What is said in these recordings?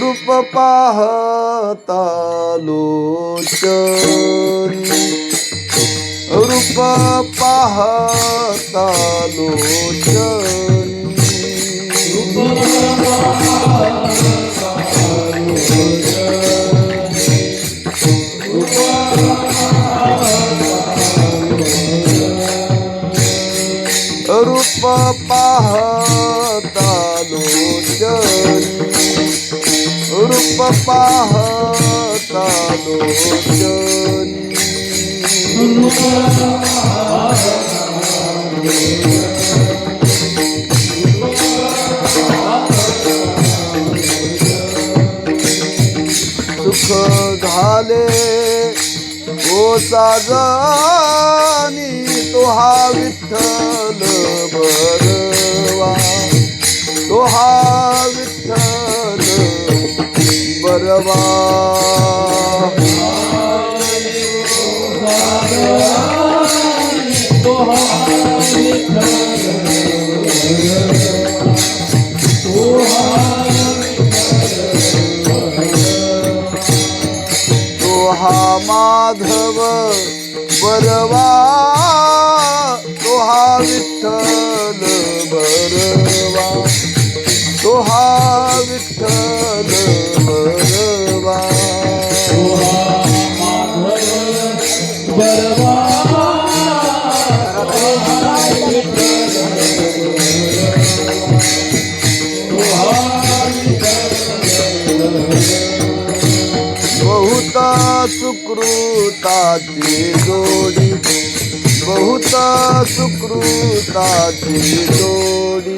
रूप पाहता लोचनी, रूप पाहता लोचनी, रूप पाहता लोचनी, रूप पाहता लोचनी, सुख झाले ओ साजनी, तो हा विठ्ठल बरवा, तो हा विठ्ठल बरवा, तो हा माधव बरवा, तो हा विठ्ठल बरवा, तो हा विठ्ठल बरवा, तो हा बरवा, बहुत सुकृताची जोडी, बहुत सुकृताची जोडी,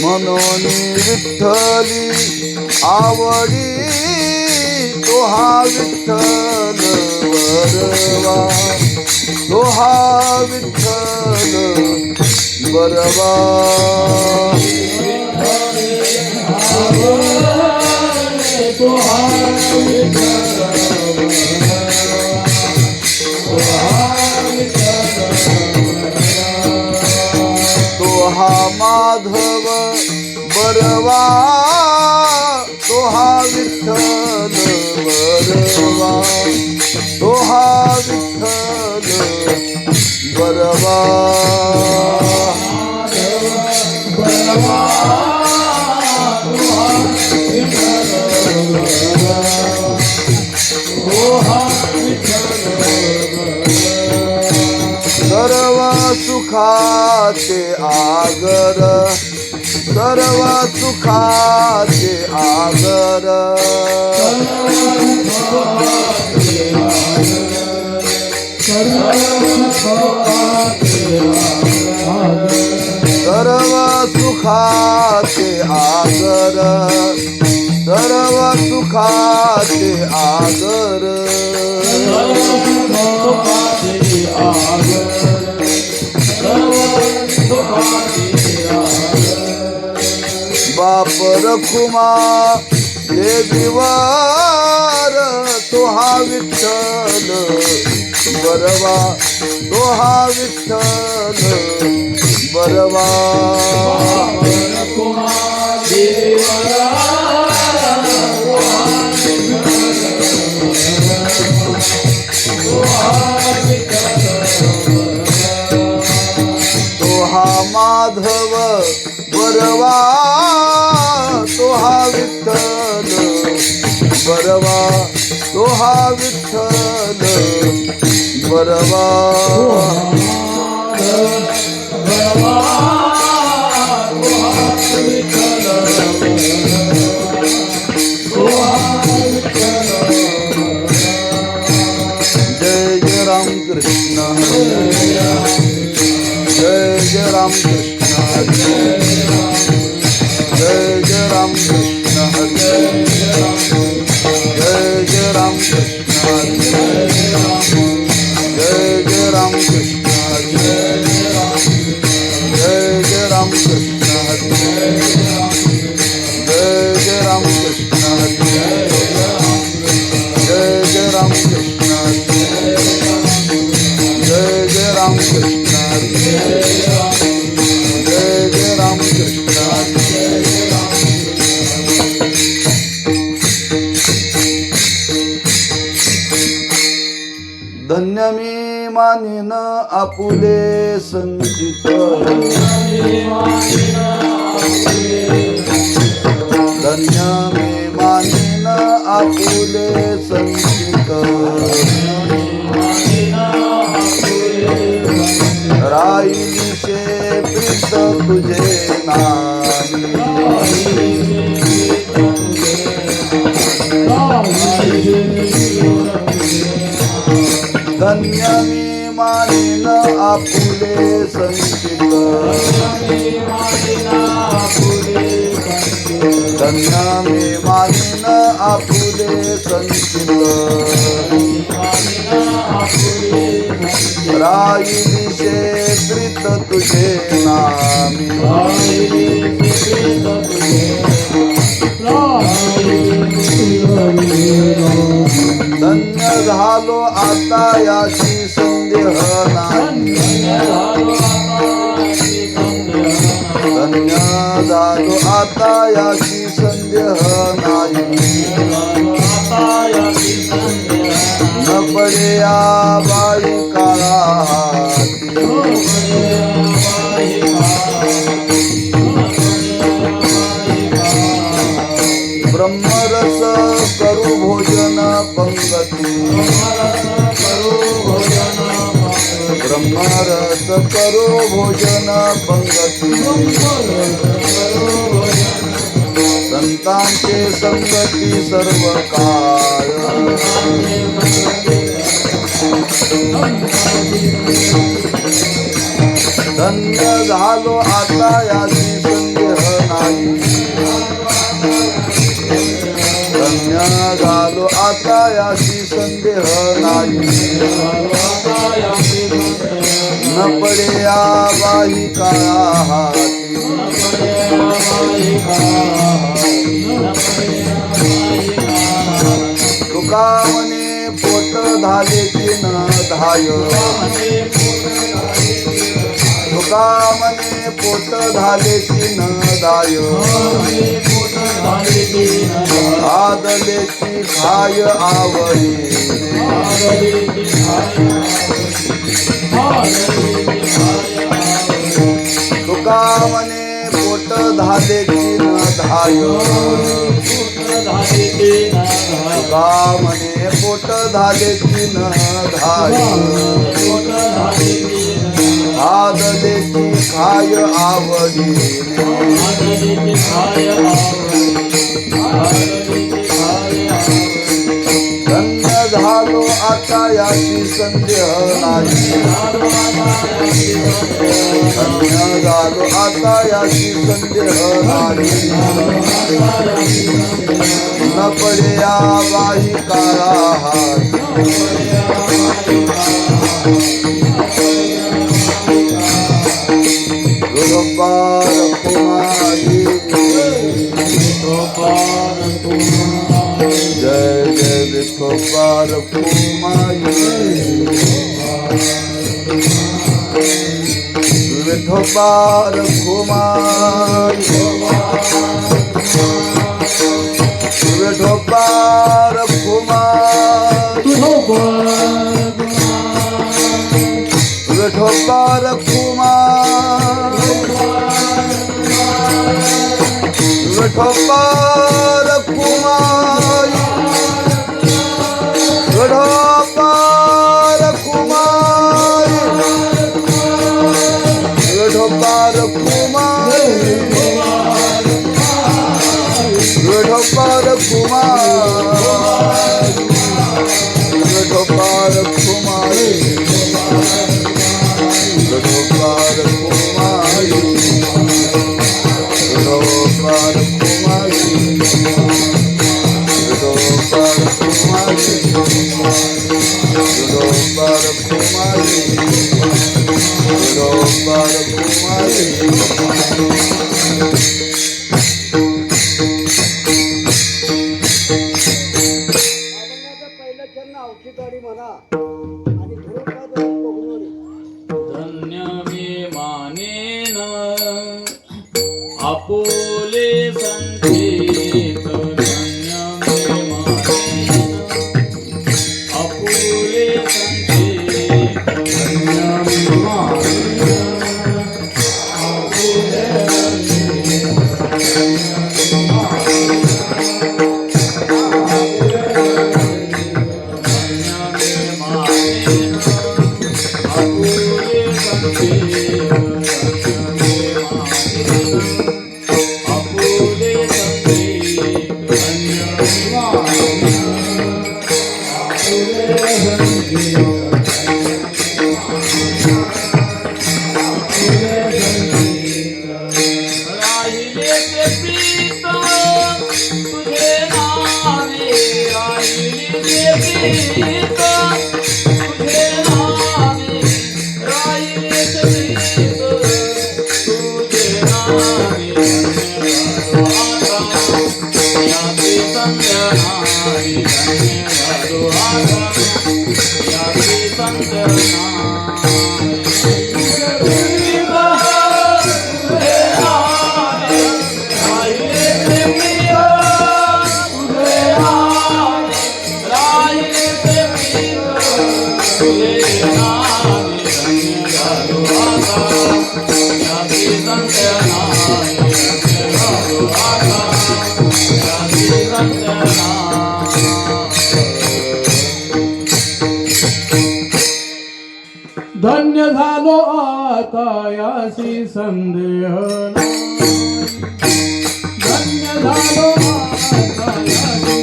म्हणून विठ्ठली आवडी, तो हा विठ्ठल बरवा, तो हा विठ्ठल बरवा, तो हा तो हा माधव बरवा, तो हा विठ्ठल बरवा, तो हा विठ्ठल बरवा, सर्व सुखाचे आगर, सर्व सुखाचे आगर सर्व सुखाचे आगर सर्व सुखाचे आगर बाप रखुमा देवीवर तो हा विठ्ठल बरवा तो हा विठ्ठल बरवा तो हा माधव बरवा तो हा विठ्ठल बरवा तो हा विठ्ठल बरवा जय जय राम कृष्ण जय जय राम कृष्ण जय जय राम कृष्ण जय जय राम कृष्ण जय जय राम कृष्ण जय जय राम कृष्ण जय जय राम कृष्ण जय जय राम कृष्ण जय जय राम कृष्ण जय जय राम कृष्ण धन्य मी मानिन आपुले संचित धन्य मी मानिन आपुले संचित राईनिशे प्रीत तुझे नामी धन्य मी मानिन आपुले संचित धन्य मी मानिन आपुले संचित राईनिशे प्रीत तुझे नामी धन्य झालो आता याची संदेह नाही धन्य झालो आता याची संदेह नाही न पडे या बाई काळा ब्रह्मरस करू भोजन पंगती ब्रह्मरस करू भोजन पंगती संतांचे संगती सर्व काळ धन्य झालो आता याची संदेह नाही धन्य झालो आता याची संदेह नाही न पडे या बाई काळा हाती तुका म्हणे पोट झाले की न धाय तुका म्हणे पोट झाले की न धाय आदलेची खाय आवडी तुका म्हणे पोट झाले की न धाय तुका म्हणे पोट झाले की न धाय आदलेची खाय आवडीने धन्य झालो आता याची संदेह नाही धन्य झालो आता याची संदेह नाही न पडे या बाई काळा हात विठोबार कुमारी जय जय विठोबार कुमारी विठोबार कुमारी विठोबार कुमारी विठोबार कुमारी विठोबार कुमारी विठोबार कुमारी विठोबार कुमारी विठोबार कुमारी विठोबार कुमारी विठोबार कुमारी विठोबार कुमारी विठोबार कुमारी विठोबार कुमारी विठोबार कुमारी पहिलं चरण औषधाडी म्हणा आणि धन्य मे मानेन आपुले संकेत धन्य मे मानेन आपुले संकेत धन्य मे मानेन आपुले धन्य झालो आता यासी संदेह नाही. धन्य झालो आता यासी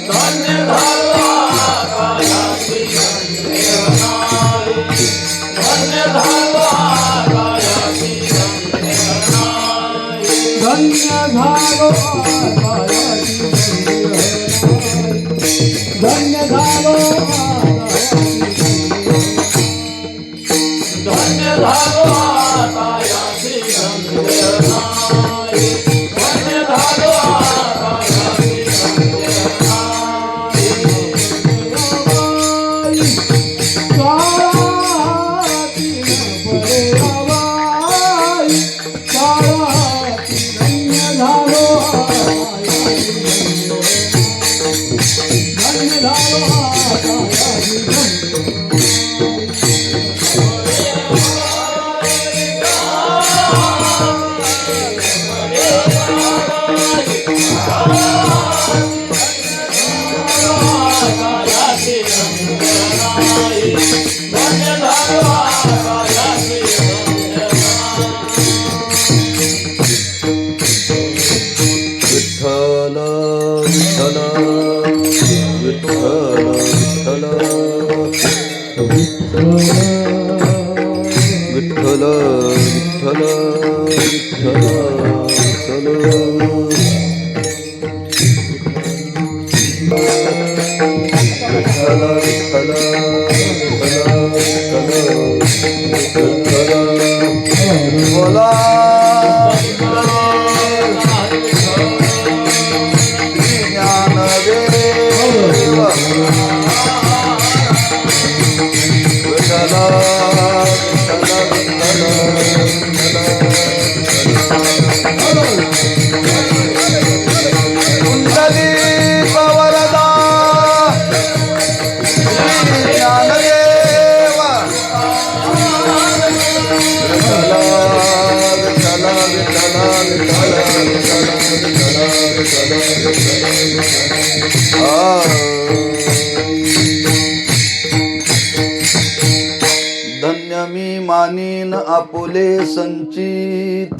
धन्य झालो आता यासी संदेह नाही. धन्य झालो आता यासी संदेह नाही. धन्य झालो आता यासी संदेह नाही. धन्य झालो धन्य झालो आता यासी संदेह नाही. धन्य झालो आता यासी संदेह नाही. धन्य बोला कुंडली पवरदा ज्ञानदेव धन्य मी मानीन आपुले संचित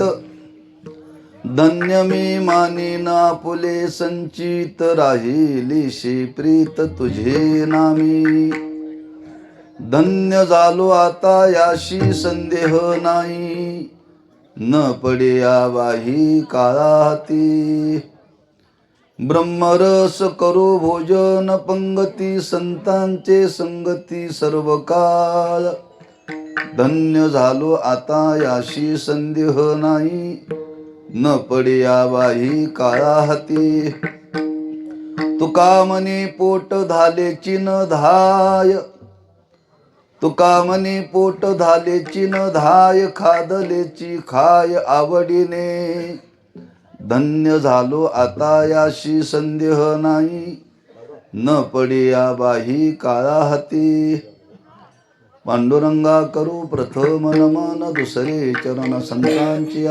धन्य मी मानीन आपुले संचित राहिलीशी प्रीत तुझे नामी धन्य झालो आता याशी संदेह नाही न पडे आवाही काळा हाती ब्रह्मरस करू भोजन पंगती संतांचे संगती सर्व काळ धन्य झालो आता याशी संदेह नाही न पडे आवाही काळा हाती तुका मनी पोट धालेची न धाय तुका मनी पोट धालेची न धाय खादलेची खाय आवडीने धन्य झालो आता याशी संदेह नाही न पडे आबाही काळा हाती पांडुरंगा करू प्रथम नमन दुसरे चरण संतांची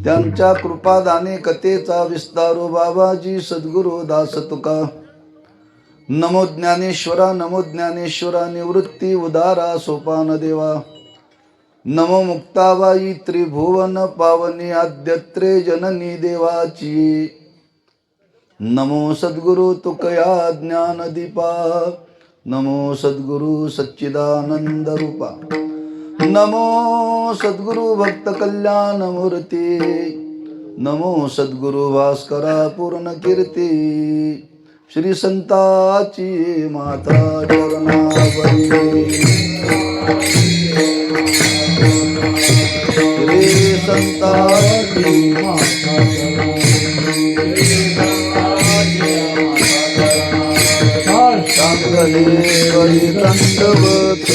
त्यांच्या कृपादाने कथेचा विस्तारो बाबाजी सद्गुरु दास तुका नमो ज्ञानेश्वरा निवृत्ती उदारा सोपान देवा नमो मुक्ताबाई त्रिभुवन पावनी आद्यत्रे जननी देवाची नमो सद्गुरु तुकया ज्ञानदीपा नमो सद्गुरु सच्चिदानंद रूपा नमो सद्गुरु भक्त कल्याण मूर्ती नमो सद्गुरु भास्करा पूर्ण कीर्ती श्री संताची माता चरणावरी श्री संताची माता चांगले करी दंडवत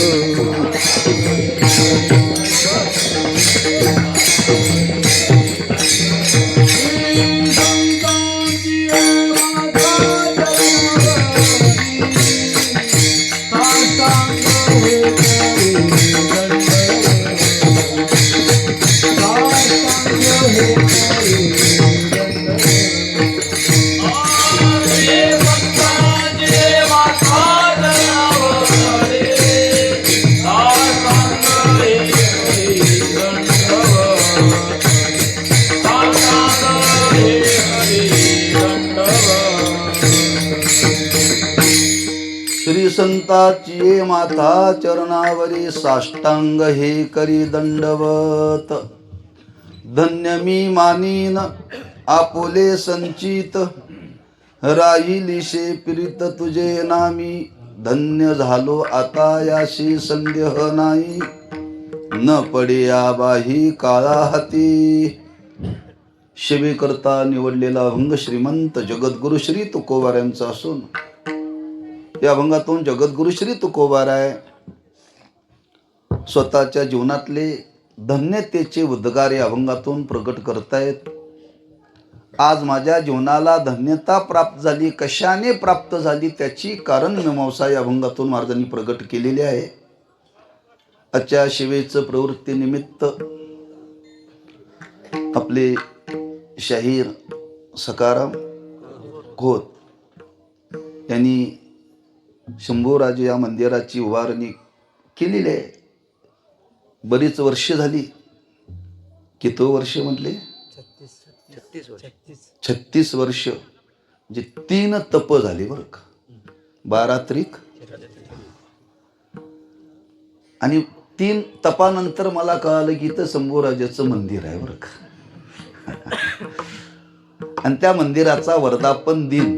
श्री संताची माता चरणावरी साष्टांग हे करी दंडवत धन्य मी मानीन आपुले संचित राहिलीशे प्रीत तुझे नामी धन्य झालो आता याशी संदेह नाही न पडे आबाही काळा हाती शिवी करता निवडलेला अभंग श्रीमंत जगद्गुरु श्री तुकोबार यांचा असून या अभंगातून जगद्गुरु श्री तुकोबाराय स्वतःच्या जीवनातले धन्यतेचे उद्गार या अभंगातून प्रकट करतायत. आज माझ्या जीवनाला धन्यता प्राप्त झाली, कशाने प्राप्त झाली त्याची कारण मीमांसा या अभंगातून महाराजांनी प्रकट केलेली आहे. आजच्या शिवेचं प्रवृत्ती निमित्त आपले शाहीर सखाराम खोत यांनी शंभूराजे या मंदिराची उभारणी केलेली आहे. बरीच वर्ष झाली. किती वर्ष म्हटले? 36 वर्ष. म्हणजे 3 तप झाली बरं का. 12 त्रिक आणि 3 तपानंतर मला कळालं की इथं शंभूराजाचं मंदिर आहे बरं का. आणि त्या मंदिराचा वर्धापन दिन,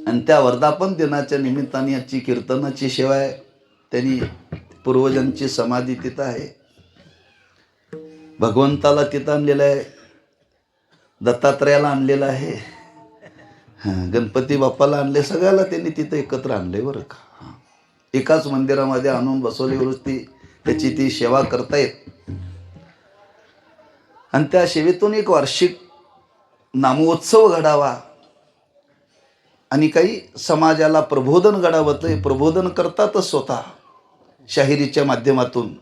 आणि त्या वर्धापन दिनाच्या निमित्ताने याची कीर्तनाची सेवा आहे. त्यांनी पूर्वजांची समाधी तिथं आहे. भगवंताला तिथं आणलेलं आहे, दत्तात्रयाला आणलेलं आहे, गणपती बाप्पाला आणले, सगळ्याला त्यांनी तिथं एकत्र आणले बरं का. एकाच मंदिरामध्ये आणून बसवल्यावरच त्याची ती सेवा करतायत. आणि त्या सेवेतून एक वार्षिक नामोत्सव घडावा आणि काही समाजाला प्रबोधन घडावं. ते प्रबोधन करतातच स्वतः शाहिरीच्या माध्यमातून.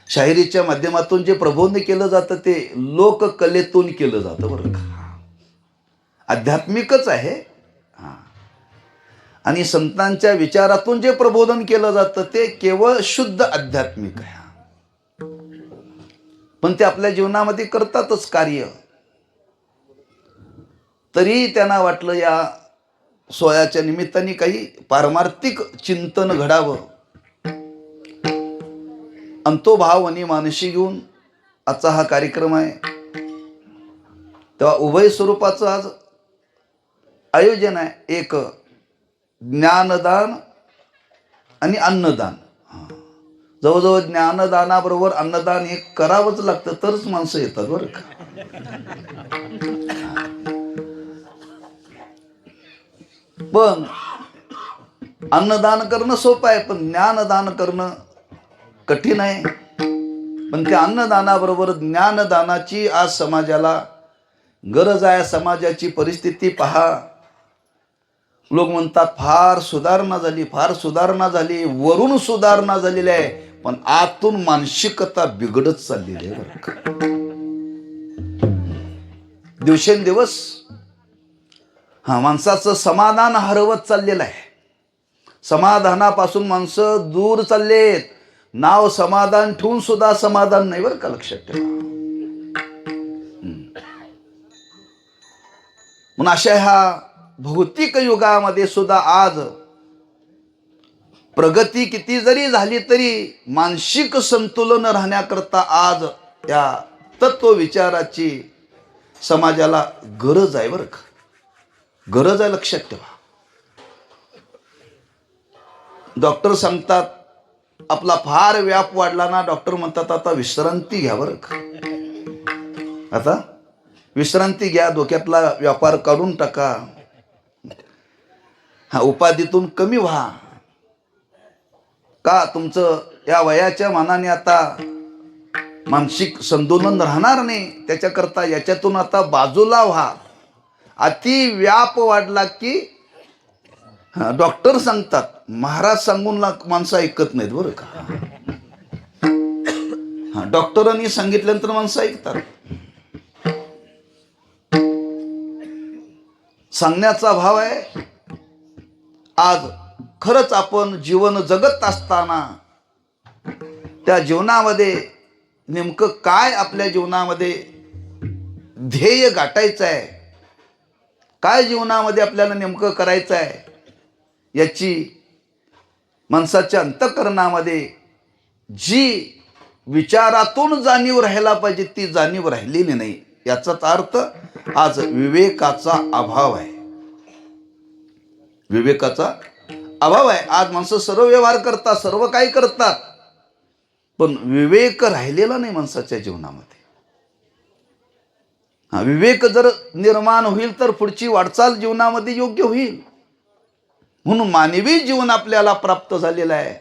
शाहिरीच्या माध्यमातून जे प्रबोधन केलं जातं ते लोककलेतून केलं जातं बरं का. आध्यात्मिकच आहे. आणि संतांच्या विचारातून जे प्रबोधन केलं जातं ते केवळ शुद्ध आध्यात्मिक आहे. पण ते आपल्या जीवनामध्ये करतातच कार्य. तरी त्यांना वाटलं या सोहळ्याच्या निमित्ताने काही पारमार्थिक चिंतन घडावं. आणि तो भाव आणि मानशी घेऊन आजचा हा कार्यक्रम आहे. तेव्हा उभय स्वरूपाचं आज आयोजन आहे. एक ज्ञानदान आणि अन्नदान. जवळजवळ ज्ञानदानाबरोबर अन्नदान हे करावंच लागतं तरच माणसं येतात बरं का. पण अन्नदान करणं सोपं आहे, पण ज्ञानदान करणं कठीण आहे. पण त्या अन्नदानाबरोबर ज्ञानदानाची आज समाजाला गरज आहे. समाजाची परिस्थिती पहा. लोक म्हणतात फार सुधारणा झाली, फार सुधारणा झाली, वरून सुधारणा झालेली आहे, पण आतून मानसिकता बिघडत चाललेली आहे बरं का. दिवसेंदिवस माणसाचं समाधान हरवत चाललेलं आहे. समाधानापासून माणसं दूर चाललेत. नाव समाधान ठेवून सुद्धा समाधान नाही बरं का, लक्षात ठेवा. म्हणून अशा ह्या भौतिक युगामध्ये सुद्धा आज प्रगती किती जरी झाली तरी मानसिक संतुलन राहण्याकरता आज या तत्व विचाराची समाजाला गरज आहे बरं का. गरज आहे, लक्षात ठेवा. डॉक्टर सांगतात आपला फार व्याप वाढला ना, डॉक्टर म्हणतात आता विश्रांती घ्या बरं का. आता विश्रांती घ्या, डोक्यातला व्यापार काढून टाका, उपाधीतून कमी व्हा. का तुमचं या वयाच्या मानाने आता मानसिक संतुलन राहणार नाही, त्याच्याकरता याच्यातून आता बाजूला व्हा. अति व्याप वाढला की डॉक्टर सांगतात, महाराज सांगून माणसं ऐकत नाहीत बरं का. डॉक्टरांनी सांगितल्यानंतर माणसं ऐकतात. सांगण्याचा भाव आहे. आज खरंच आपण जीवन जगत असताना त्या जीवनामध्ये नेमकं काय आपल्या जीवनामध्ये ध्येय गाठायचं आहे, काय जीवनामध्ये आपल्याला नेमकं करायचं आहे, याची माणसाच्या अंतःकरणामध्ये जी विचारातून जाणीव राहायला पाहिजे ती जाणीव राहिलेली नाही. याचाच अर्थ आज विवेकाचा अभाव आहे. विवेकाचा अभाव आहे. आज माणसं सर्व व्यवहार करतात, सर्व काही करतात, पण विवेक राहिलेला नाही माणसाच्या जीवनामध्ये. विवेक जर निर्माण होईल तर पुढची वाटचाल जीवनामध्ये योग्य होईल. म्हणून मानवी जीवन आपल्याला प्राप्त झालेलं आहे.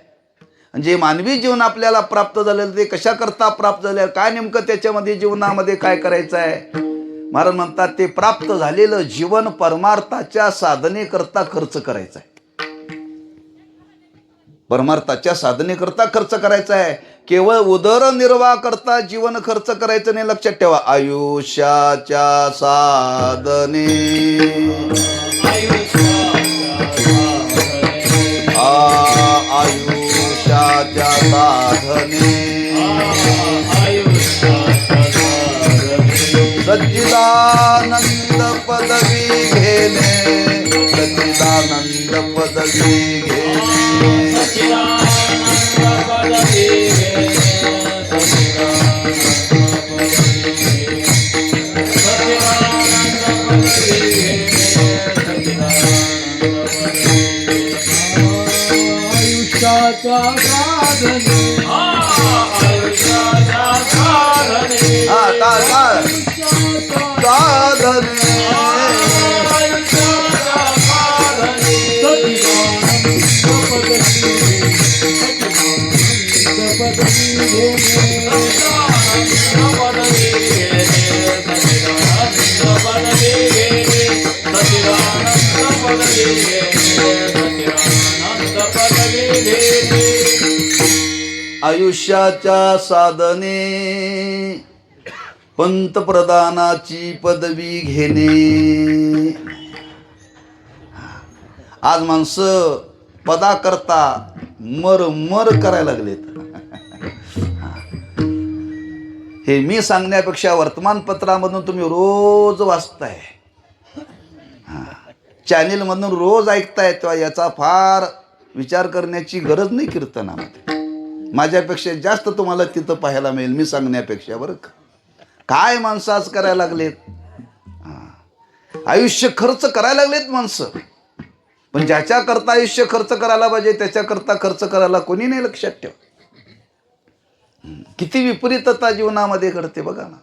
जे मानवी जीवन आपल्याला प्राप्त झालेलं ते कशा करता प्राप्त झाले, काय नेमकं त्याच्यामध्ये जीवनामध्ये काय करायचं आहे. महाराज म्हणतात ते प्राप्त झालेलं जीवन परमार्थाच्या साधनेकरता खर्च करायचं आहे. परमार्थाच्या साधनेकरता खर्च करायचा आहे. केवळ उदरनिर्वाह करता जीवन खर्च करायचं नाही, लक्षात ठेवा. आयुष्याच्या साधने आयुष्याच्या साधने सच्चिदानंद पदवी घेणे, सच्चिदानंद पदवी घेणे. साधने आयुष्याच्या साधने आता साधने आयुष्याच्या साधने आयुष्याच्या साधने पंतप्रधानाची पदवी घेणे. आज माणसं पदाकरता मर मर करायला लागलेत. हे मी सांगण्यापेक्षा वर्तमानपत्रामधून तुम्ही रोज वाचताय, चॅनेलमधून रोज ऐकताय, तेव्हा याचा फार विचार करण्याची गरज नाही कीर्तनामध्ये. माझ्यापेक्षा जास्त तुम्हाला तिथं पाहायला मिळेल मी सांगण्यापेक्षा. बरं का, काय माणसं आज करायला लागलेत. आयुष्य खर्च करायला लागलेत माणसं, पण ज्याच्याकरता आयुष्य खर्च करायला पाहिजे त्याच्याकरता खर्च करायला कोणी नाही. लक्षात ठेवा, किती विपरीतता जीवनामध्ये घडते बघा ना.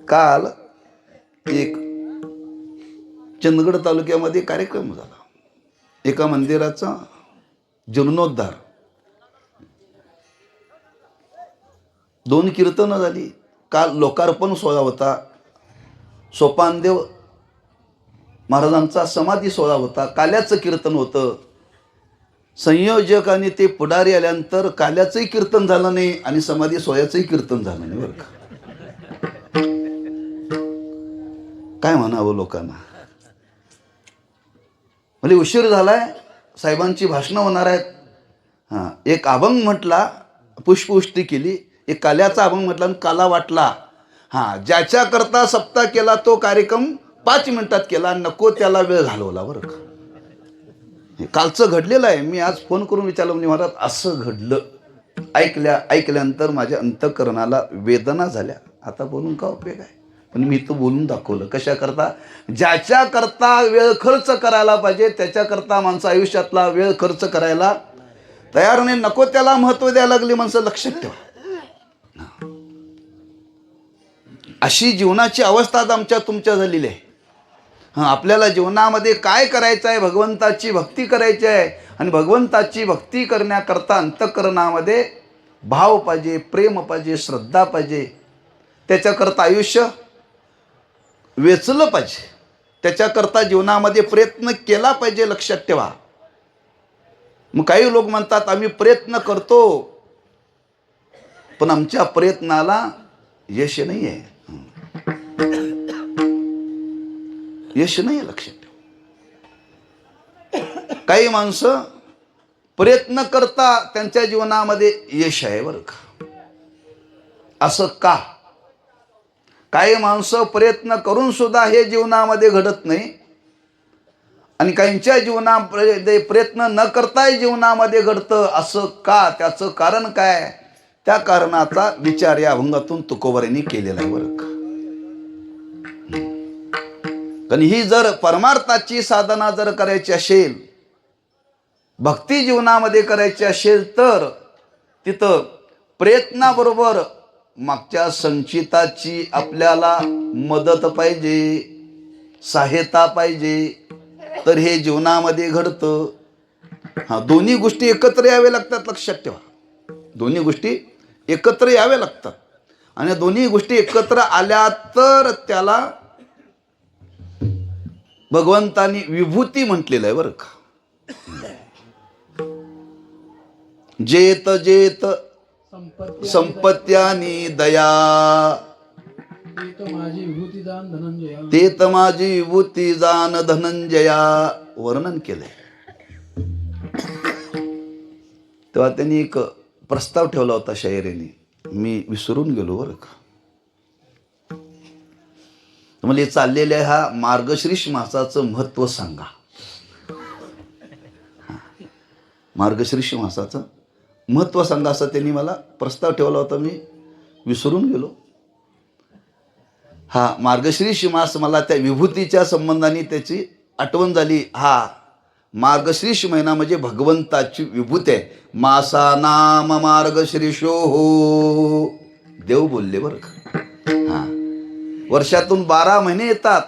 काल एक चंदगड तालुक्यामध्ये कार्यक्रम झाला, एका मंदिराचा जीर्णोद्धार. 2 कीर्तनं झाली. काल लोकार्पण सोहळा होता. सोपानदेव महाराजांचा समाधी सोहळा होता. काल्याचं कीर्तन होतं. संयोजक आणि ते पुढारी आल्यानंतर काल्याचंही कीर्तन झालं नाही आणि समाधी सोहळ्याचंही कीर्तन झालं नाही. बरं का, काय म्हणावं लोकांना. म्हणजे उशीर झालाय, साहेबांची भाषणं होणार आहेत. एक अभंग म्हटला, पुष्पवृष्टी केली. एक काल्याचा अभंग म्हटला आणि काला वाटला. ज्याच्याकरता सप्ताह केला तो कार्यक्रम 5 मिनिटात केला, नको त्याला वेळ घालवला. बरं का, हे कालचं घडलेलं आहे. मी आज फोन करून विचारलं, म्हणजे महाराज असं घडलं. ऐकल्यानंतर माझ्या अंतःकरणाला वेदना झाल्या. आता बोलून का उपयोग आहे, पण मी तो बोलून दाखवलं. कशाकरता, ज्याच्याकरता वेळ खर्च करायला पाहिजे त्याच्याकरता माणसं आयुष्यातला वेळ खर्च करायला तयार नाही, नको त्याला महत्त्व द्यायला लागली माणसं. लक्षात ठेवा, अशी जीवनाची अवस्था आज आमच्या तुमच्या झालेली आहे. आपल्याला जीवनामध्ये काय करायचं आहे, भगवंताची भक्ती करायची आहे. आणि भगवंताची भक्ती करण्याकरता अंतःकरणामध्ये भाव पाहिजे, प्रेम पाहिजे, श्रद्धा पाहिजे. त्याच्याकरता आयुष्य वेचलं पाहिजे, त्याच्याकरता जीवनामध्ये प्रयत्न केला पाहिजे. लक्षात ठेवा. मग काही लोक म्हणतात आम्ही प्रयत्न करतो, पण आमच्या प्रयत्नाला यश नाही आहे. यश नाही आहे. लक्षात ठेवा, काही माणसं प्रयत्न करता त्यांच्या जीवनामध्ये यश आहे. बरं का, असं का? काही माणसं प्रयत्न करून सुद्धा हे जीवनामध्ये घडत नाही, आणि काहींच्या जीवनामध्ये प्रयत्न न करताही जीवनामध्ये घडतं. असं का? त्याचं कारण काय? त्या कारणाचा विचार या अभंगातून तुकोबारांनी केलेला आहे. बरं का, कारण ही जर परमार्थाची साधना जर करायची असेल, भक्ती जीवनामध्ये करायची असेल, तर तिथं प्रयत्नाबरोबर मागच्या संचिताची आपल्याला मदत पाहिजे, सहायता पाहिजे, तर हे जीवनामध्ये घडतं. दोन्ही गोष्टी एकत्र याव्या लागतात. लक्षात ठेवा, दोन्ही गोष्टी एकत्र याव्या लागतात. आणि दोन्ही गोष्टी एकत्र आल्या तर त्याला भगवंतानी विभूती म्हटलेलं आहे. बरं का, जेत जेत संपत्त्यानी दया, माझी विभूती दान धनंजया, तेत माझी विभूती जान धनंजया वर्णन केलंय. तेव्हा त्यांनी एक प्रस्ताव ठेवला होता शाहिरीने, मी विसरून गेलो. बरं का, म्हणजे चाललेल्या ह्या मार्गशीर्ष मासाचं महत्त्व सांगा. मार्गशीर्ष मासाचं महत्त्व सांगा असं त्यांनी मला प्रस्ताव ठेवला होता, मी विसरून गेलो. मार्गशीर्ष मास मला त्या विभूतीच्या संबंधाने त्याची आठवण झाली. मार्गशीर्ष महिना म्हणजे भगवंताची विभूती आहे. मासा नाम मार्गशीर्षो हो, देव बोलले बरं का. हां, वर्षातून 12 महिने येतात.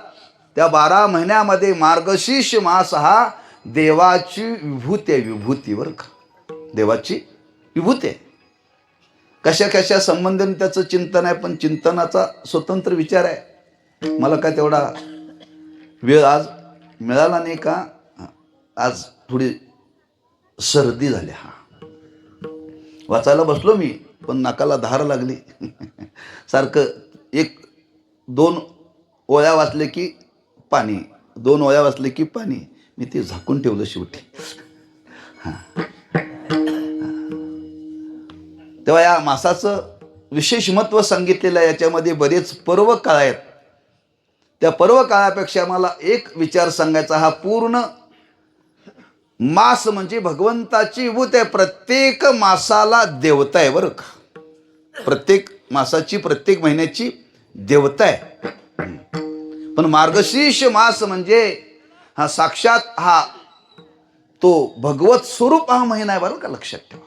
त्या 12 महिन्यामध्ये मार्गशीर्ष मास हा देवाची विभूती आहे. विभूती बरं का, देवाची विभूती आहे. कशा कशा संबंधाने त्याचं चिंतन आहे, पण चिंतनाचा स्वतंत्र विचार आहे. मला काय तेवढा वेळ आज मिळाला नाही का. आज थोडी सर्दी झाली. वाचायला बसलो मी, पण नाकाला धार लागली. सारखं 1-2 ओळ्या वाचले की पाणी, 2 ओळ्या वाचले की पाणी. मी ते झाकून ठेवलं शेवटी. तेव्हा या मासाचं विशेष महत्त्व सांगितलेलं आहे. याच्यामध्ये बरेच पर्व काळ आहेत. त्या पर्व काळापेक्षा मला एक विचार सांगायचा, हा पूर्ण मास म्हणजे भगवंताची विभूती आहे. प्रत्येक मासाला देवता आहे बरं का. प्रत्येक मासाची, प्रत्येक महिन्याची देवता आहे. पण मार्गशीर्ष मास म्हणजे हा साक्षात हा तो भगवत स्वरूप हा महिना आहे बरं का, लक्षात ठेवा.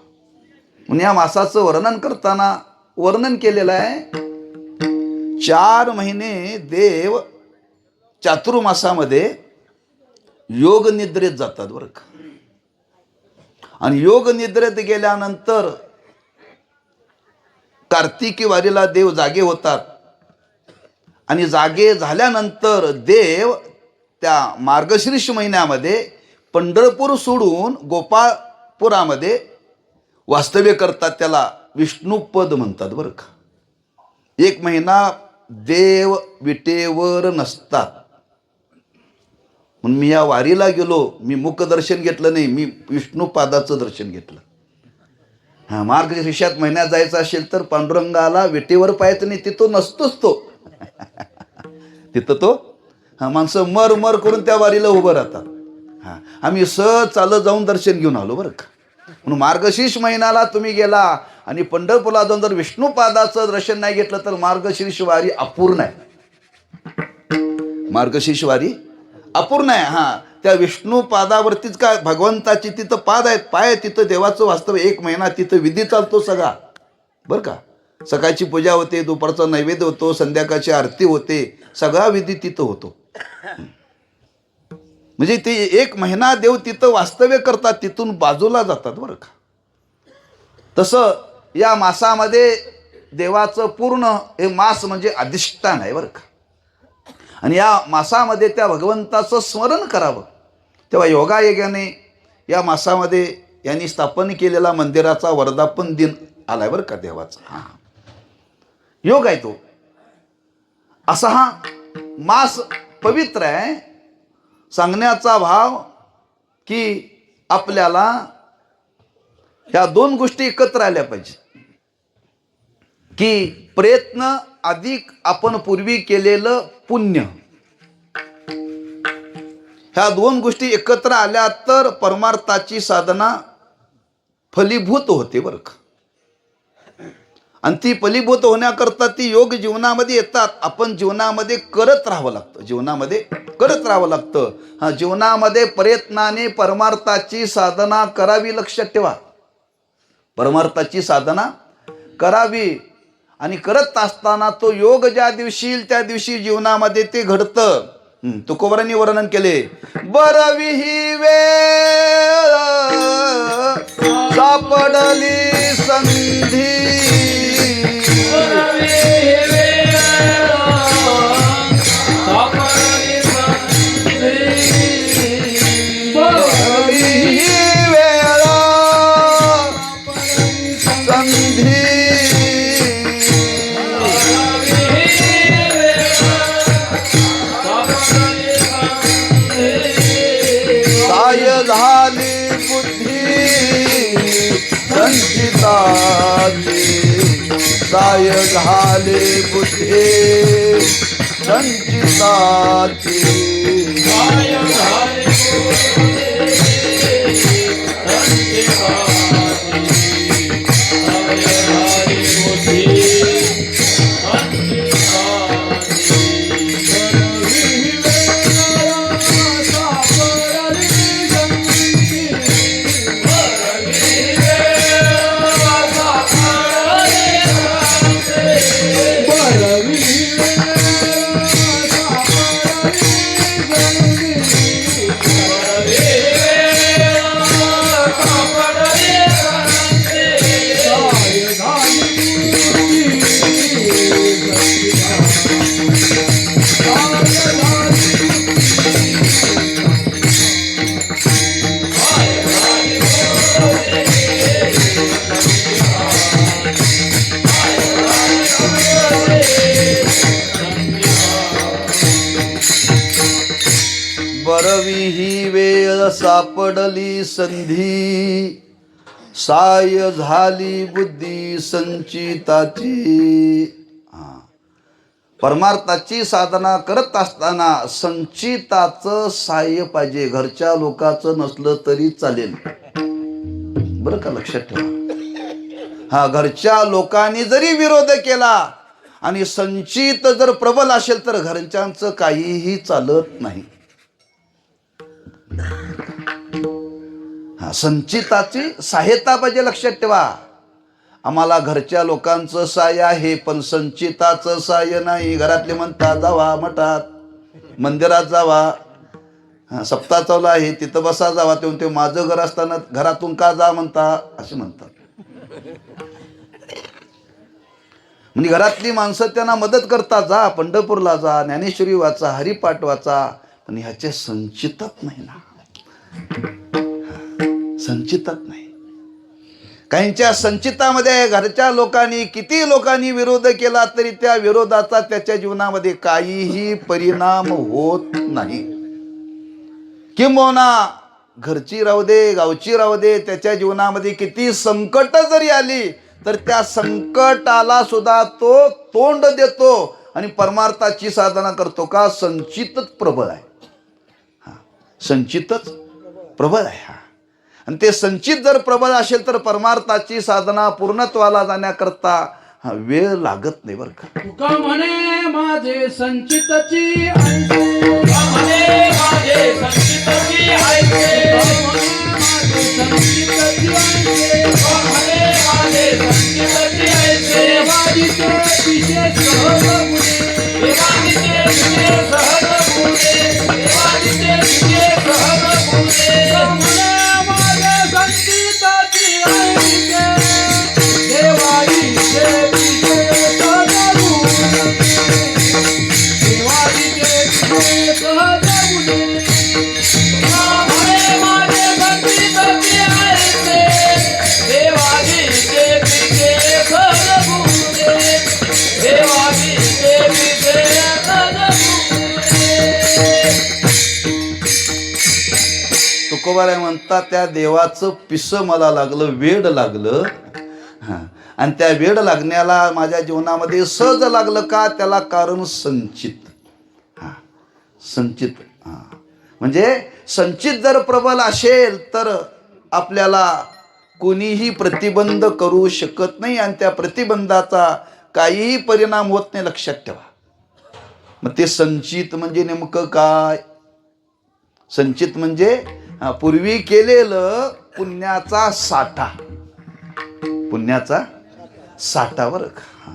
म्हणून या मासाचं वर्णन करताना वर्णन केलेलं आहे. 4 महिने देव चातुर्मासामध्ये योग निद्रेत जातात बरं का. आणि योग निद्रेत गेल्यानंतर कार्तिकी वारीला देव जागे होतात. आणि जागे झाल्यानंतर देव त्या मार्गशीर्ष महिन्यामध्ये पंढरपूर सोडून गोपाळपुरामध्ये वास्तव्य करतात. त्याला विष्णुपद म्हणतात बरं का. 1 महिना देव विटेवर नसतात. म्हणून मी या वारीला गेलो, मी मुखदर्शन घेतलं नाही, मी विष्णुपादाचं दर्शन घेतलं. हां, मार्गशीर्षात महिन्यात जायचं असेल तर पांडुरंगाला विटेवर पाहायचं नाही, तिथं नसतोच तो. तिथं तो माणसं मर करून त्या वारीला उभं राहतात. हां, आम्ही सहज चालत जाऊन दर्शन घेऊन आलो बरं का. म्हणून मार्गशीर्ष महिन्याला तुम्ही गेला आणि पंढरपूरला जाऊन जर विष्णुपादाचं दर्शन नाही घेतलं तर मार्गशीर्ष वारी अपूर्ण आहे. मार्गशीर्ष वारी अपूर्ण आहे. हां, त्या विष्णुपादावरतीच काय भगवंताची तिथं पाद आहेत, पाय, तिथं देवाचं वास्तव्य. 1 महिना तिथं विधी चालतो सगळा बरं का. सकाळची पूजा होते, दुपारचा नैवेद्य होतो, संध्याकाळची आरती होते, सगळा विधी तिथं होतो. म्हणजे ते 1 महिना देव तिथं वास्तव्य करतात, तिथून बाजूला जातात बरं का. तसं या मासामध्ये देवाचं पूर्ण हे मास म्हणजे अधिष्ठान आहे बरं का. आणि या मासामध्ये त्या भगवंताचं स्मरण करावं. तेव्हा योगायोगाने या मासामध्ये यांनी स्थापन केलेला मंदिराचा वर्धापन दिन आलाय बरं का देवाचा. हां, योग आहे तो. असा हा मास पवित्र आहे. सांगण्याचा भाव की आपल्याला ह्या 2 गोष्टी एकत्र आल्या पाहिजे. की प्रयत्न अधिक आपण पूर्वी केलेलं पुण्य, ह्या 2 गोष्टी एकत्र आल्या तर परमार्थाची साधना फलीभूत होते बरं का. आणि ती फलीभूत होण्याकरता ती योग जीवनामध्ये येतात. आपण जीवनामध्ये करत राहावं लागतं, जीवनामध्ये करत राहावं लागतं. हा, जीवनामध्ये प्रयत्नाने परमार्थाची साधना करावी. लक्षात ठेवा, परमार्थाची साधना करावी. आणि करत असताना तो योग ज्या दिवशी येईल त्या दिवशी जीवनामध्ये ते घडतं. तुकोबारांनी वर्णन केले, बरवी ही वेळ सापडली संधी, साय झाले बुद्धे संचिताची, साय झाले सापडली संधी, साय झाली बुद्धी संचिताची. परमार्थाची साधना करत असताना संचिताचं सहाय्य पाहिजे. घरच्या लोकांचं नसलं तरी चालेल बरं का, लक्षात ठेवा. घरच्या लोकांनी जरी विरोध केला आणि संचित जर प्रबल असेल तर घरच्यांचं काहीही चालत नाही. संचिताची सहायता पाहिजे, लक्षात ठेवा. आम्हाला घरच्या लोकांचं सहाय्य आहे पण संचिताचं सहाय्य नाही. घरातले म्हणतात जावा मठात, मंदिरात जावा, सप्ताह चालू आहे तिथं बसा जावा. ते माझं घर असताना घरातून का जा म्हणता असे म्हणतात. म्हणजे घरातली माणसं त्यांना मदत करतात, जा पंढरपूरला जा, ज्ञानेश्वरी वाचा, हरिपाठ वाचा, पण ह्याचे संचितात नाही ना, संचितात नाही. काहींच्या संचितामध्ये घरच्या लोकांनी किती लोकांनी विरोध केला तरी त्या विरोधाचा त्याच्या जीवनामध्ये काहीही परिणाम होत नाही. किंबहुना घरची राहू दे, गावची राहू दे, त्याच्या जीवनामध्ये किती संकट जरी आली तर त्या संकटाला सुद्धा तो तोंड देतो आणि परमार्थाची साधना करतो. का? संचितच प्रबळ आहे. संचितच प्रबळ आहे. आणि ते संचित जर प्रबळ असेल तर परमार्थाची साधना पूर्णत्वाला जाण्याकरता वेळ लागत नाही बरं का. तुका म्हणे माझे संचितची ऐसे, तुका म्हणे माझे संचितची ऐसे, संचितची ऐसे, तुका म्हणे माझे संचितची ऐसे. देवादीचे विशेष सहज गुणे, देवादीचे विशेष सहज गुणे, देवादीचे विशेष सहज गुणे. म्हणे माझे संचितची ऐसे, देवादीचे विशेष सहज गुणे, देवादीचे विशेष सहज गुणे. तुका म्हणे माझे संचितची ऐसे, देवादीचे विशेष सहज गुणे, देवादीचे विशेष सहज गुणे. तुकोबाराय म्हणतात त्या देवाचं पिस मला लागलं, वेड लागलं. आणि त्या वेड लागण्याला माझ्या जीवनामध्ये सहज लागलं का? त्याला कारण संचित. संचित म्हणजे संचित जर प्रबल असेल तर आपल्याला कोणीही प्रतिबंध करू शकत नाही आणि त्या प्रतिबंधाचा काहीही परिणाम होत नाही, लक्षात ठेवा. मग ते संचित म्हणजे नेमकं काय? संचित म्हणजे पूर्वी केलेलं पुण्याचा साठा, पुण्याचा साठा बरं का.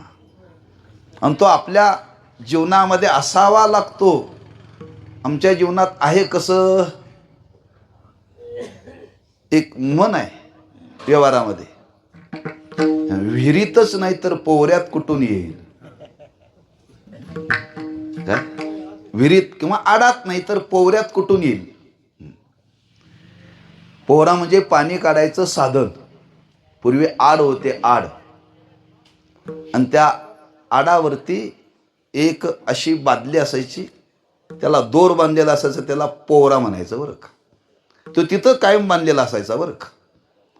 आणि तो आपल्या जीवनामध्ये असावा लागतो. आमच्या जीवनात आहे कसं, एक म्हण आहे व्यवहारामध्ये, विहिरीतच नाही तर पोहऱ्यात कुठून येईल. काय? विहिरीत किंवा आडात नाही तर पोहऱ्यात कुठून येईल. पोहरा म्हणजे पाणी काढायचं साधन. पूर्वी आड होते, आड, आणि त्या आडावरती एक अशी बादली असायची, त्याला दोर बांधलेला असायचा, त्याला पोहरा म्हणायचं बरं का. तो तिथं कायम बांधलेला असायचा बरं का.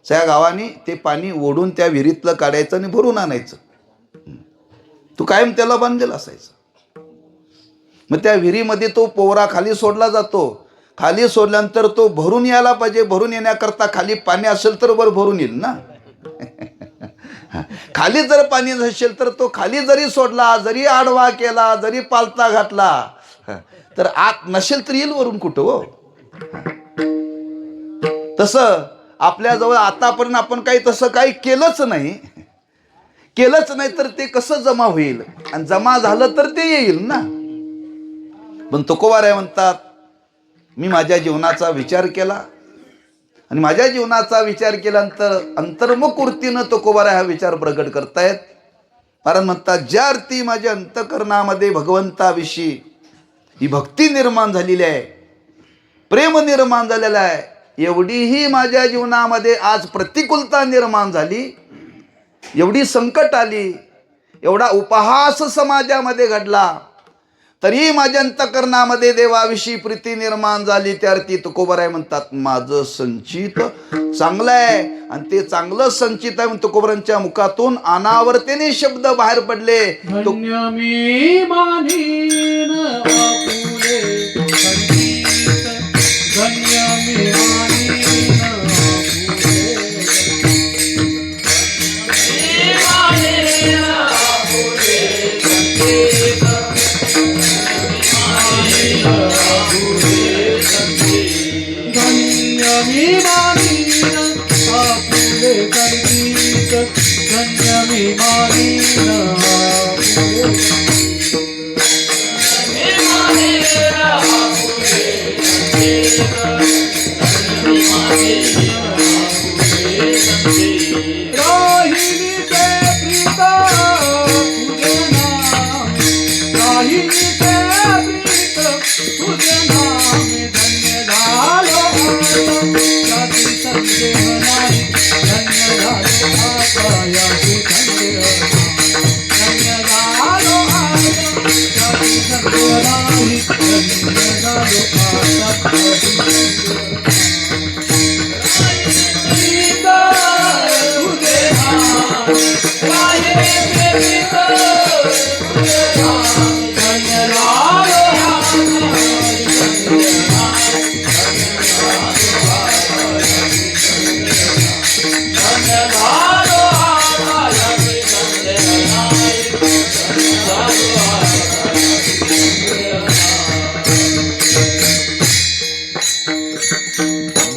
सगळ्या गावाने ते पाणी ओढून त्या विहिरीतलं काढायचं आणि भरून आणायचं. तो कायम त्याला बांधलेला असायचा. मग त्या विहिरीमध्ये तो पोहरा खाली सोडला जातो. खाली सोडल्यानंतर तो भरून यायला पाहिजे. भरून येण्याकरता खाली पाणी असेल तर वर भरून येईल ना. खाली जर पाणी नसेल तर तो खाली जरी सोडला, जरी आडवा केला, जरी पालथा घातला तर आत नसेल तर येईल वरून कुठं हो. तसं आपल्याजवळ आतापर्यंत आपण काही तसं काही केलंच नाही. केलंच नाही तर ते कसं जमा होईल, आणि जमा झालं तर ते येईल ना. पण तुकोबाराय म्हणतात मी माझ्या जीवनाचा विचार केला आणि माझ्या जीवनाचा विचार केल्यानंतर अंतर्मुख वृत्तीनं तुकोबाराय हा विचार प्रगट करतायत. कारण म्हणतात ज्या अर्थी माझ्या अंतकरणामध्ये भगवंताविषयी ही भक्ती निर्माण झालेली आहे, प्रेम निर्माण झालेलं आहे, एवढीही माझ्या जीवनामध्ये आज प्रतिकूलता निर्माण झाली, एवढी संकट आली, एवढा उपहास समाजामध्ये घडला, तरी माझ्या अंतःकरणामध्ये देवाविषयी प्रीती निर्माण झाली. त्यार्थी तुकोबराय म्हणतात माझं संचित चांगलं आहे. आणि ते चांगलं संचित आहे म्हणून तुकोबरांच्या मुखातून अनावर्तेने शब्द बाहेर पडले. धन्य मी मानीन आपुले संगीत, धन्य मी मानीन आपुले संगीत, धन्य मी मानीन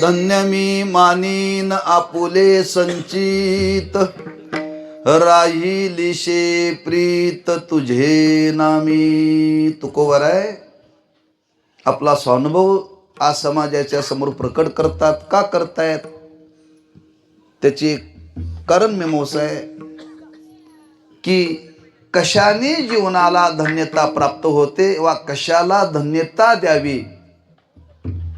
धन्य मी मानीन आपुले संचित, राहिलीशे प्रीत तुझे नामी. तुकोबराय आपला स्वानुभव आज समाजाच्या समोर प्रकट करतात. का करतायत त्याची कारण मीमांसा आहे की कशाने जीवनाला धन्यता प्राप्त होते वा कशाला धन्यता द्यावी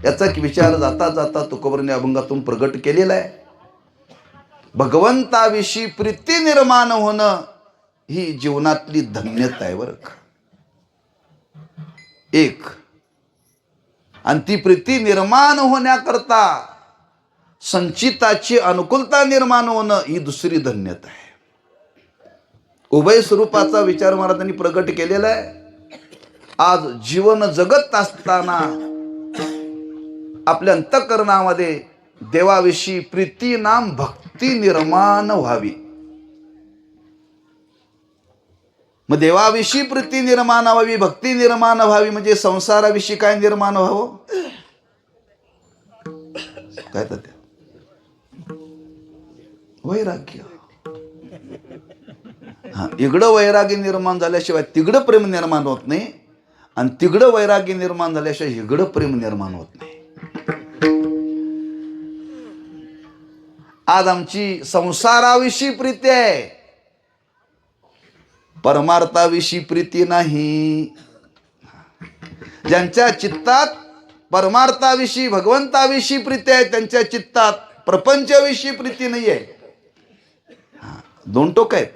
याचा विचार जाता जाता तुकोबरांनी अभंगातून प्रगट केलेला आहे. भगवंताविषयी प्रीती निर्माण होणं ही जीवनातली धन्यता आहे बरं का. एक आणि ती प्रीती निर्माण होण्याकरता संचिताची अनुकूलता निर्माण होणं ही दुसरी धन्यता आहे. उभय स्वरूपाचा विचार महाराजांनी प्रगट केलेला आहे. आज जीवन जगत असताना आपल्या अंतःकरणामध्ये देवाविषयी प्रीती नाम भक्ती निर्माण व्हावी. मग देवाविषयी प्रीती निर्माण व्हावी, भक्ती निर्माण व्हावी म्हणजे संसाराविषयी काय निर्माण व्हावं? काय तर वैराग्य. हा, इकडं वैराग्य निर्माण झाल्याशिवाय तिकडं प्रेम निर्माण होत नाही आणि तिकडं वैराग्य निर्माण झाल्याशिवाय इकडं प्रेम निर्माण होत नाही. आज आमची संसाराविषयी प्रीती आहे, परमार्थाविषयी प्रीती नाही. ज्यांच्या चित्तात परमार्थाविषयी भगवंताविषयी प्रीती आहे त्यांच्या चित्तात प्रपंचाविषयी प्रीती नाही आहे. दोन टोक आहेत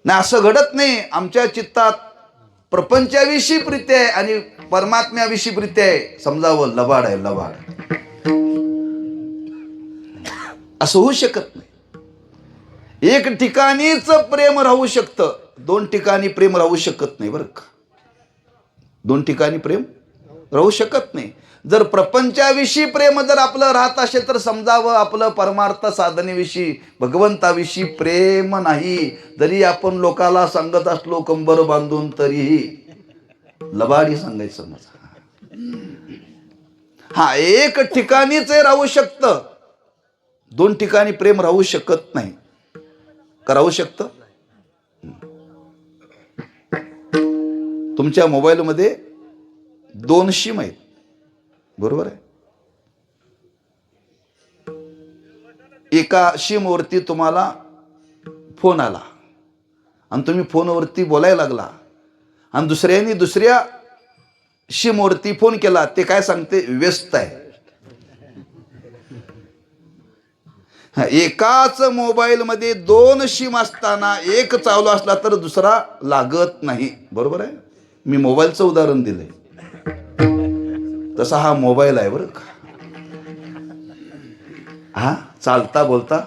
ना. असं घडत नाही. आमच्या चित्तात प्रपंचाविषयी प्रीती आहे आणि परमात्म्याविषयी प्रीती आहे. समजावं लबाड आहे, लबाड. असं होऊ शकत नाही. एक ठिकाणीच प्रेम राहू शकतं, दोन ठिकाणी प्रेम राहू शकत नाही बरं का. दोन ठिकाणी प्रेम राहू शकत नाही. जर प्रपंचाविषयी प्रेम जर आपलं राहत असेल तर समजावं आपलं परमार्थ साधनेविषयी भगवंताविषयी प्रेम नाही. जरी आपण लोकाला सांगत असलो कंबर बांधून तरीही लबाडी सांगायचं माझा. हा, एक ठिकाणीच राहू शकतं, दोन ठिकाणी प्रेम राहू शकत नाही. का राहू शकतं? तुमच्या मोबाईलमध्ये 2 सिम आहेत, बरोबर आहे. एका सिमवरती तुम्हाला फोन आला आणि तुम्ही फोनवरती बोलायला लागला आणि दुसऱ्याने दुसऱ्या सिमवरती फोन केला, ते काय सांगते? व्यस्त आहे. एकाच मोबाईल मध्ये 2 सिम असताना एक चालू असला तर दुसरा लागत नाही, बरोबर आहे. मी मोबाईलचं उदाहरण दिलंय, तसा हा मोबाईल आहे बरं का. हा चालता बोलता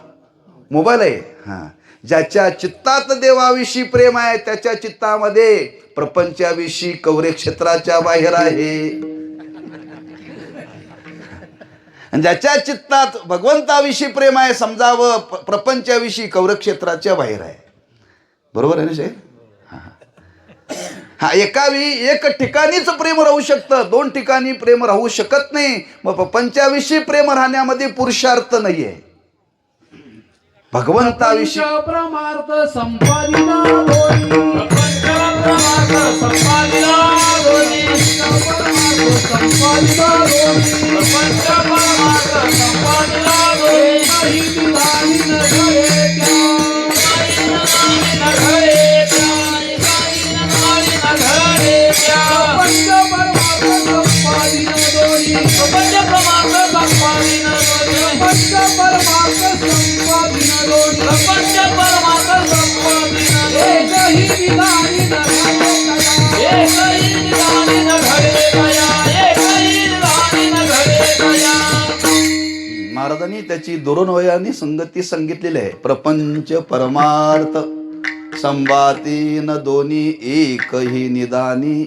मोबाईल आहे. हा ज्याच्या चित्तात देवाविषयी प्रेम आहे त्याच्या चित्तामध्ये प्रपंचाविषयी कवरे क्षेत्राच्या बाहेर आहे. आणि ज्याच्या चित्तात भगवंताविषयी प्रेम आहे समजावं प्रपंचाविषयी कौरक्षेत्राच्या बाहेर आहे. बरोबर आहे ना साहेब? हा एकावेळी एक ठिकाणीच प्रेम राहू शकतं, दोन ठिकाणी प्रेम राहू शकत नाही. मग प्रपंचाविषयी प्रेम राहण्यामध्ये पुरुषार्थ नाहीये. भगवंताविषयी प्रमार्थ संपादिना दोन्ही, प्रपंचप्रमार्थ संपादिना दोन्ही, संपादिना दोन्ही, प्रपंचप्रमार्थ संपादिना दोन्ही, काही ठिकाणी न घडे त्या, न घडे त्या, न घडे त्या. पंचपरमार्थ संपादिना दोन्ही, प्रपंचप्रमार्थ संपादिना दोन्ही, पंचपरमार्थ संपादिना दोन्ही, प्रपंचपरमार्थ संपादिना दोन्ही. एकही ठिकाणी न घडे त्या. एकही निदानी न घडे दया, एकही निदानी न घडे दया. महाराजांनी त्याची दुरोन्वयाने संगती सांगितलेली आहे. प्रपंच परमार्थ संवाती न दोन्ही एकही निदानी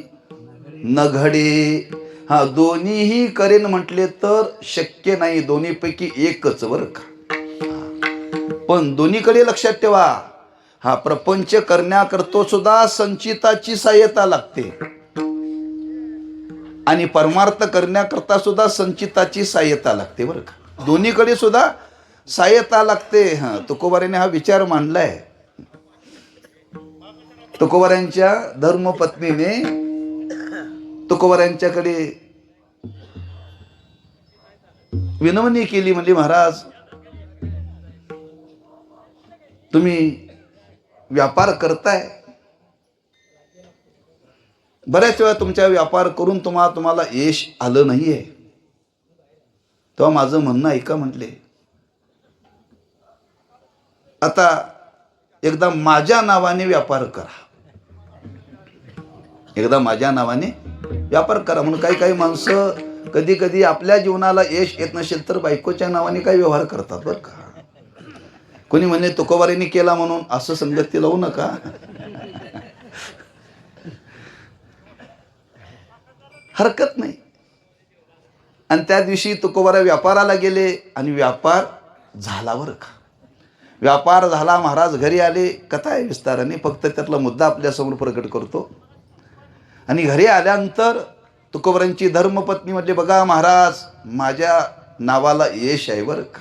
न घडे. हा दोन्हीही करेन म्हटले तर शक्य नाही, दोन्हीपैकी एकच बरं का. पण दोन्हीकडे लक्षात ठेवा, हा प्रपंच करण्याकरतो सुद्धा संचिताची सहाय्यता लागते आणि परमार्थ करण्याकरता सुद्धा संचिताची सहाय्यता लागते बरं का. दोन्हीकडे सुद्धा सहाय्यता लागते. हा तुकोबाराने हा विचार मांडलाय. तुकोबारांच्या धर्मपत्नीने तुकोबारांच्याकडे विनवणी केली, म्हणजे महाराज तुम्ही व्यापार करताय, बऱ्याच वेळा तुमच्या व्यापार करून तुम्हाला यश आलं नाहीये, तेव्हा माझं म्हणणं ऐका म्हटले. आता एकदा माझ्या नावाने व्यापार करा, एकदा माझ्या नावाने व्यापार करा. म्हणून काही काही माणसं कधी कधी आपल्या जीवनाला यश येत नसेल तर बायकोच्या नावाने काही व्यवहार करतात बरं का. कोणी म्हणे तुकोबारीने केला म्हणून असं संगती लावू नका. हरकत नाही. आणि त्या दिवशी तुकोबारा व्यापाराला गेले आणि व्यापार झाला बरं का. व्यापार झाला, महाराज घरी आले. कथा आहे विस्ताराने, फक्त त्यातला मुद्दा आपल्यासमोर प्रकट करतो. आणि घरी आल्यानंतर तुकोबारांची धर्मपत्नी म्हटली, बघा महाराज माझ्या नावाला यश आहे बरं का.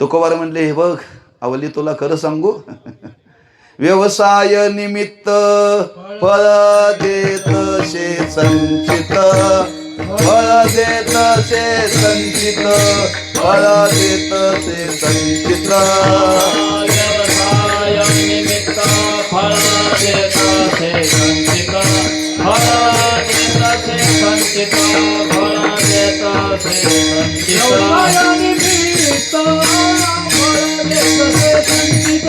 तुकोबार म्हणले, हे बघ अवली तुला खरं सांगू, व्यवसाय निमित्त फळ देत शे संचित, फळ देत शे संचित, फळ देत शे संचित. व्यवसाय निमित्त फळ देत से संचित, फळ देत से संचित, फळ देत से संचित. व्यवसायानिमित्त फळ देत से संचित,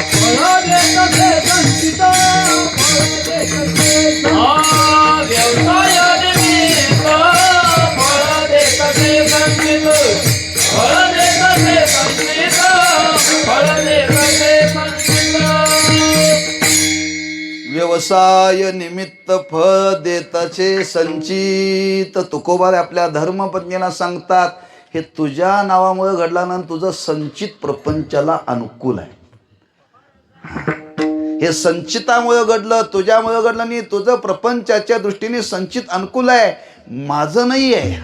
फळ देत से संचित, फळ देत से संचित. व्यवसाय निमित्त फळ देत से संचित, फळ देत से संचित, फळ देत से संचित. व्यवसाय निमित्त फळ देताचे संचित. तुकोबार आपल्या धर्मपत्नीला सांगतात, हे तुझ्या नावामुळे घडला ना, तुझं संचित प्रपंचाला अनुकूल आहे. हे संचितामुळे घडलं, तुझ्यामुळे घडलं नाही, तुझं प्रपंचाच्या दृष्टीने संचित अनुकूल आहे, माझं नाही आहे.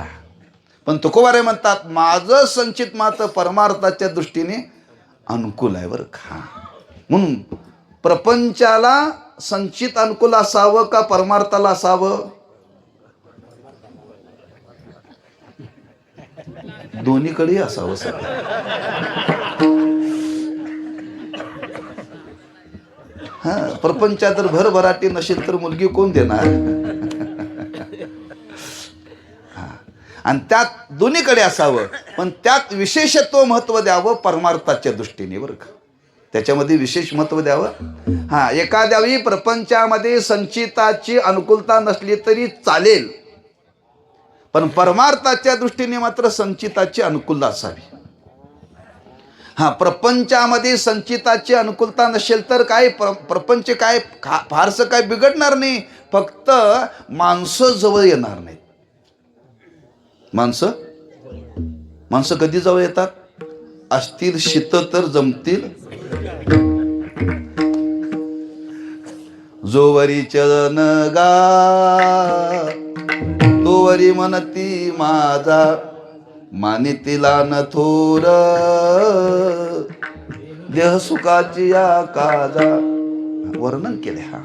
पण तुकोबारे म्हणतात माझं संचित मात्र परमार्थाच्या दृष्टीने अनुकूल आहे बरं का. म्हणून प्रपंचाला संचित अनुकूल असावं का परमार्थाला असावं? दोन्हीकडे असावं सर. हा प्रपंचात जर भरभराटी नसेल तर मुलगी कोण देणार? आणि त्यात दोन्हीकडे असावं, पण त्यात विशेषत्व महत्व द्यावं परमार्थाच्या दृष्टीने बरं का. त्याच्यामध्ये विशेष महत्व द्यावं. हा, एखाद्यावेळी प्रपंचामध्ये संचिताची अनुकूलता नसली तरी चालेल, पण परमार्थाच्या दृष्टीने मात्र संचिताची अनुकूलता असावी. हा, प्रपंचामध्ये संचिताची अनुकूलता नसेल तर काय प्रपंच काय फारसं काय बिघडणार नाही, फक्त माणसं जवळ येणार नाहीत. माणसं कधी जवळ येतात? असतील शीत तर जमतील, जोवरी चरण गा तोवरी म्हणती माझा, मानितीला न थोर देह सुखाची या काजा. वर्णन केले. हा,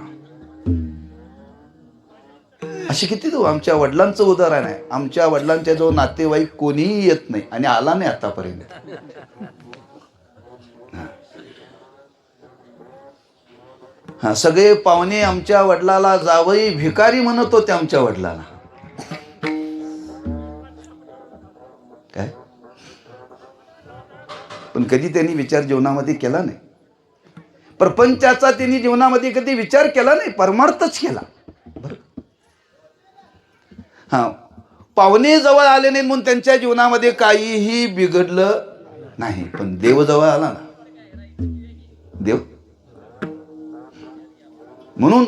अशी किती तो आमच्या वडिलांचं उदाहरण आहे. आमच्या वडिलांच्या जो नातेवाईक कोणीही येत नाही आणि आला नाही आतापर्यंत. हा, सगळे पाहुणे आमच्या वडिलाला जावई भिकारी म्हणत होते. आमच्या वडिलाला काय, पण कधी त्यांनी विचार जीवनामध्ये केला नाही. प्रपंचाचा त्यांनी जीवनामध्ये कधी विचार केला नाही, परमार्थच केला. बरं, हा, पाहुणे जवळ आले नाही म्हणून त्यांच्या जीवनामध्ये काहीही बिघडलं नाही, पण देव जवळ आला ना. देव म्हणून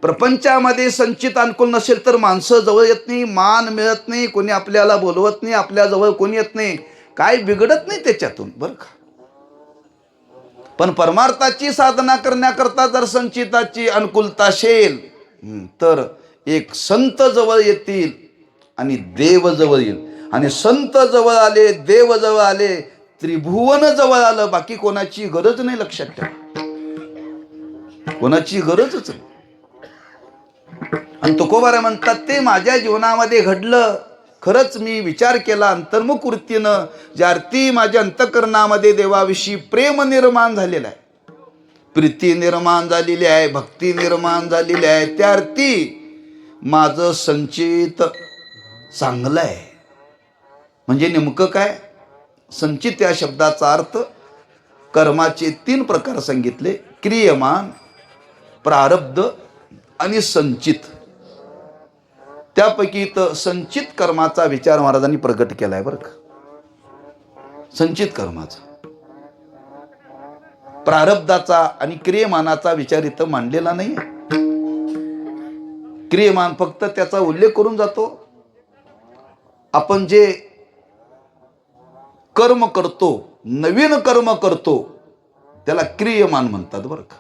प्रपंचामध्ये संचित अनुकूल नसेल तर माणसं जवळ येत नाही, मान मिळत नाही, कोणी आपल्याला बोलवत नाही, आपल्या जवळ कोणी येत नाही, काय बिघडत नाही त्याच्यातून. बरं का, पण परमार्थाची साधना करण्याकरता जर संचिताची अनुकूलता असेल तर एक संत जवळ येतील आणि देव जवळ येईल. आणि संत जवळ आले, देव जवळ आले, त्रिभुवन जवळ आलं, बाकी कोणाची गरज नाही. लक्षात ठेवा, कोणाची गरजच नाही. आणि तुकोबारा म्हणतात ते माझ्या जीवनामध्ये घडलं. खरंच मी विचार केला अंतर्मुख वृत्तीनं, ज्यार्थी माझ्या अंतःकरणामध्ये देवाविषयी प्रेम निर्माण झालेलं आहे, प्रीती निर्माण झालेली आहे, भक्ती निर्माण झालेली आहे, त्यार्थी माझं संचित चांगलं आहे. म्हणजे नेमकं काय? संचित या शब्दाचा अर्थ कर्माचे 3 प्रकार सांगितले: क्रियमान, प्रारब्ध आणि संचित. त्यापैकी संचित कर्माचा विचार महाराजांनी प्रगट केलाय. बरं का, संचित कर्माचा, प्रारब्धाचा आणि क्रियमानाचा विचार इथं मांडलेला नाही. क्रियमान फक्त त्याचा उल्लेख करून जातो. आपण जे कर्म करतो, नवीन कर्म करतो, त्याला क्रियमान म्हणतात. बरं का,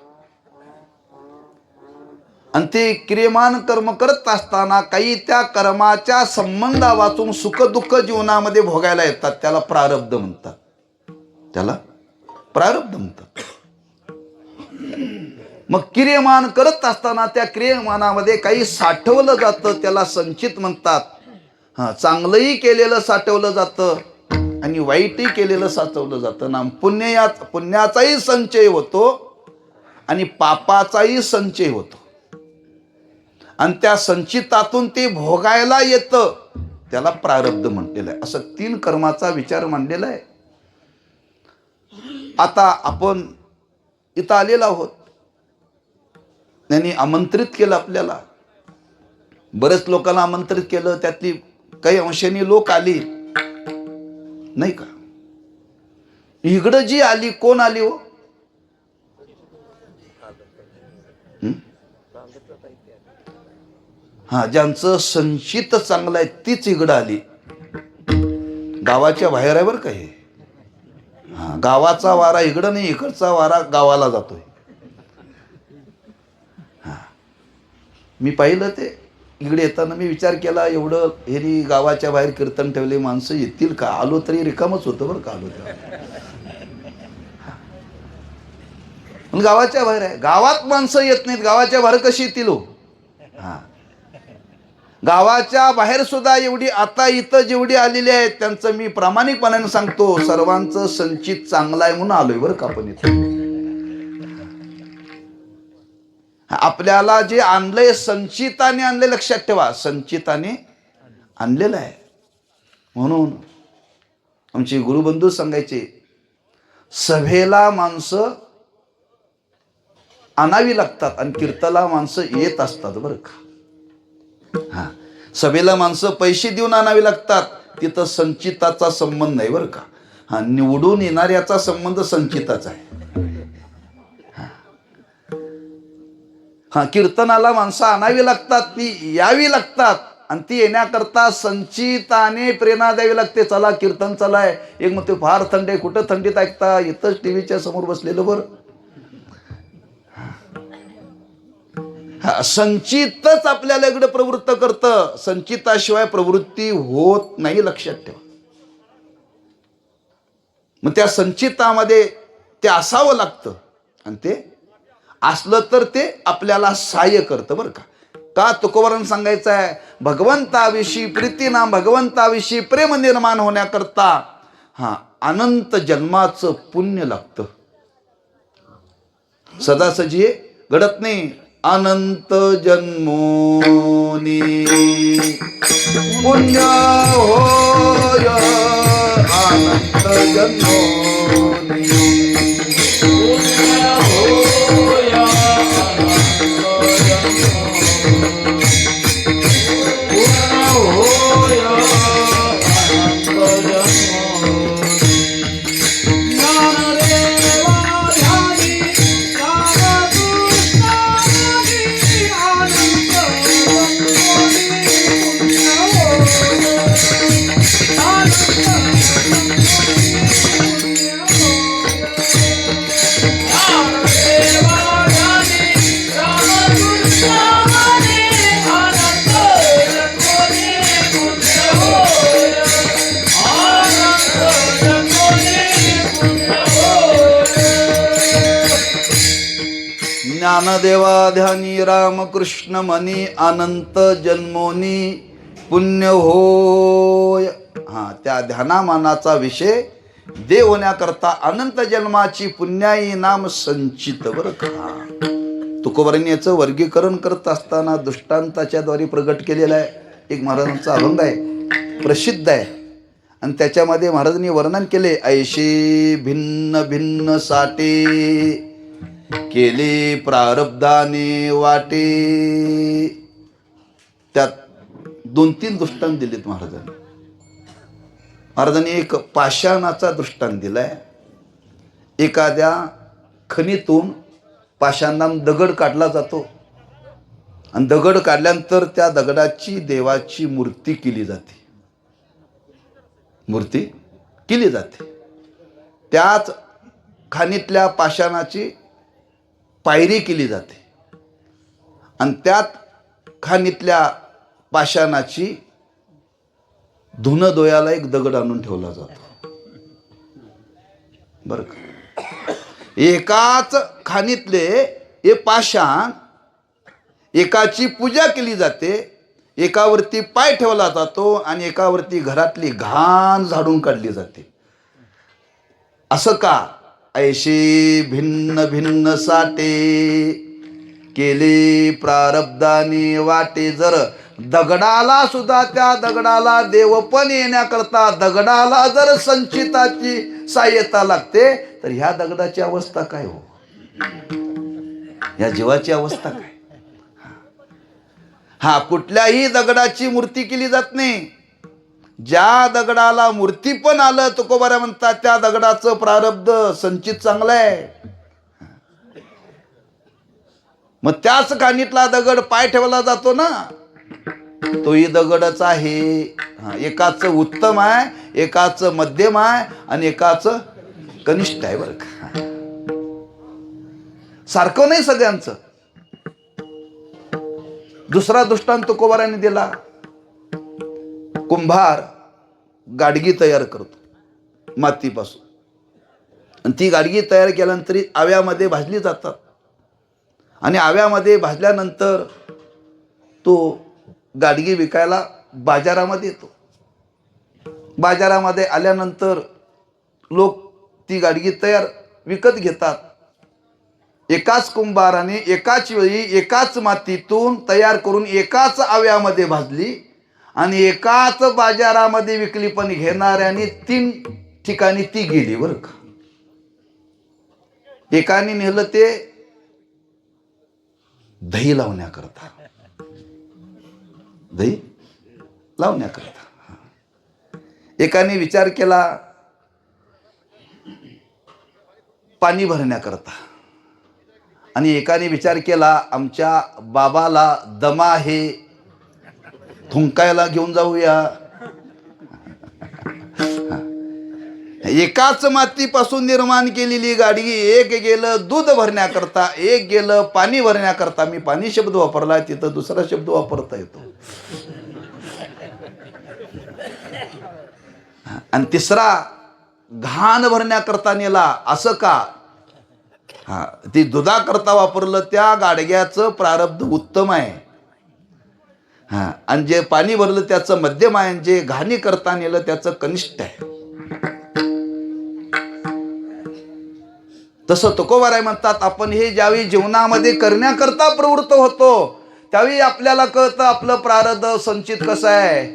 आणि ते क्रियमान कर्म करत असताना काही त्या कर्माच्या संबंधावाचून सुख दुःख जीवनामध्ये भोगायला येतात, त्याला प्रारब्ध म्हणतात. त्याला प्रारब्ध म्हणतात. मग क्रियमान करत असताना त्या क्रियमानामध्ये काही साठवलं जातं, त्याला संचित म्हणतात. हा, चांगलंही केलेलं साठवलं जातं आणि वाईटही केलेलं साठवलं जातं ना. पुण्याचाही संचय होतो आणि पापाचाही संचय होतो, आणि त्या संचितातून ते भोगायला येतं, त्याला प्रारब्ध म्हटलेलं आहे. असं 3 कर्माचा विचार मांडलेला आहे. आता आपण इथं आलेलो आहोत, त्यांनी आमंत्रित केलं आपल्याला. बरेच लोकांना आमंत्रित केलं, त्यातली काही अंशाने लोक आली नाही का. इकडं जी आली, कोण आली हो? हा, ज्यांचं संचित चांगलं आहे तीच इकडं आली. गावाच्या बाहेर आहे बरं का हे. हा, गावाचा वारा इकडं नाही, इकडचा वारा गावाला जातोय. हा, मी पाहिलं ते इकडे येताना. मी विचार केला, एवढं हे गावाच्या बाहेर कीर्तन ठेवले, माणसं येतील का? आलो तरी रिकामच होतं बरं का. आलो तेव्हा पण गावाच्या बाहेर आहे. गावात माणसं येत नाहीत, गावाच्या बाहेर कशी येतील हो? हा, गावाच्या बाहेर सुद्धा एवढी आता इथं जेवढी आलेली आहेत, त्यांचं मी प्रामाणिकपणाने सांगतो, सर्वांचं संचित चांगलं आहे म्हणून आलोय बरं का आपण इथं. आपल्याला जे आणलंय संचिताने आणले, लक्षात ठेवा, संचिताने आणलेलं आहे. म्हणून आमचे गुरुबंधू सांगायचे, सभेला माणसं आणावी लागतात आणि कीर्तनाला माणसं येत असतात बरं का. हा, सभेला माणसं पैसे देऊन आणावी लागतात, तिथं संचिताचा संबंध नाही बरं का. हा, निवडून येणाऱ्याचा संबंध संचिताचा आहे. हा, कीर्तनाला माणसं आणावी लागतात, ती यावी लागतात आणि ती येण्याकरता संचिताने प्रेरणा द्यावी लागते. चला कीर्तन चलाय. एक मग ते फार थंड आहे, कुठं थंडीत ऐकता, इथंच टीव्हीच्या समोर बसलेलं बरं. हा, संचितच आपल्याला इकडे प्रवृत्त करतं. संचिताशिवाय प्रवृत्ती होत नाही, लक्षात ठेवा. मग त्या संचितामध्ये ते असावं लागतं आणि ते असलं तर ते आपल्याला सहाय्य करतं बरं का. का तुकोबारांना सांगायचं आहे, भगवंताविषयी प्रीतीना, भगवंताविषयी प्रेम निर्माण होण्याकरता हा अनंत जन्माचं पुण्य लागतं. सदासजी घडत नाही. अनंत जन्मोनी पुण्य होय, अनंत जन्मोनी ज्ञानदेवाध्यानी रामकृष्ण मनी अनंत जन्मोनी पुण्य होय. हा, त्या ध्यानामानाचा विषय देव होण्याकरता अनंत जन्माची पुण्याई नाम संचित बरं का. तुकोबारांनी याचं वर्गीकरण करत असताना दृष्टांताच्या द्वारे प्रगट केलेलं आहे. एक महाराजांचा अभंग आहे, प्रसिद्ध आहे, आणि त्याच्यामध्ये महाराजांनी वर्णन केले. ऐशी भिन्न भिन्न साठे केले प्रारब्धाने वाटे. त्यात 2-3 दृष्टांत दिलेत महाराजांनी. महाराजांनी एक पाषाणाचा दृष्टांत दिलाय. एखाद्या खणीतून पाषाणात दगड काढला जातो आणि दगड काढल्यानंतर त्या दगडाची देवाची मूर्ती केली जाते. मूर्ती केली जाते. त्याच खाणीतल्या पाषाणाची पायरी केली जाते आणि त्यात खाणीतल्या पाषाणाची धुणं धुयाला एक दगड आणून ठेवला जातो बरं का. एकाच खाणीतले हे पाषाण, एकाची पूजा केली जाते, एकावरती पाय ठेवला जातो आणि एकावरती घरातली घाण झाडून काढली जाते. असं का? ऐशी भिन्न भिन्न साठे केले प्रारब्धाने वाटे. जर दगडाला सुद्धा, त्या दगडाला देवपण येण्याकरता दगडाला जर संचिताची सहाय्यता लागते, तर ह्या दगडाची अवस्था काय हो, या जीवाची अवस्था काय. हा, कुठल्याही दगडाची मूर्ती केली जात नाही. ज्या दगडाला मूर्ती पण आलं, तुकोबारा म्हणतात त्या दगडाचं प्रारब्ध संचित चांगलं आहे. मग त्याच खाणीतला दगड पाय ठेवला जातो ना, तोही दगडच आहे. एकाच उत्तम आहे, एकाच मध्यम आहे आणि एकाच कनिष्ठ आहे बरं का. सारखं नाही सगळ्यांचं. दुसरा दृष्टांत तुकोबारांनी दिला. कुंभार गाडगी तयार करतो मातीपासून, आणि ती गाडगी तयार केल्यानंतर आव्यामध्ये भाजली जातात आणि आव्यामध्ये भाजल्यानंतर तो गाडगी विकायला बाजारामध्ये येतो. बाजारामध्ये आल्यानंतर लोक ती गाडगी तयार विकत घेतात. एकाच कुंभाराने एकाच वेळी एकाच मातीतून तयार करून एकाच आव्यामध्ये भाजली आणि एकाच बाजारामध्ये विकली, पण घेणाऱ्याने 3 ठिकाणी ती गेली बरं का. एकाने नेलं ते दही लावण्याकरता, दही लावण्याकरता. एकाने विचार केला पाणी भरण्याकरता, आणि एकाने विचार केला आमच्या बाबाला दमा आहे, थुंकायला घेऊन जाऊया. एकाच मातीपासून निर्माण केलेली गाडी, एक गेलं दूध भरण्याकरता, एक गेलं पाणी भरण्याकरता. मी पाणी शब्द वापरला, तिथं दुसरा शब्द वापरता येतो. आणि तिसरा घाण भरण्याकरता नेला. असं का? ती दुधाकरता वापरलं, त्या गाडग्याचं प्रारब्ध उत्तम आहे. आणि जे पाणी भरलं त्याचं मध्यम आहे, जे घाणी करता नेलं त्याचं कनिष्ठ आहे. तसं तुकोबाराय म्हणतात, आपण हे ज्यावेळी जीवनामध्ये करण्याकरता प्रवृत्त होतो त्यावेळी आपल्याला कळतं आपलं प्रारब्ध संचित कसं आहे.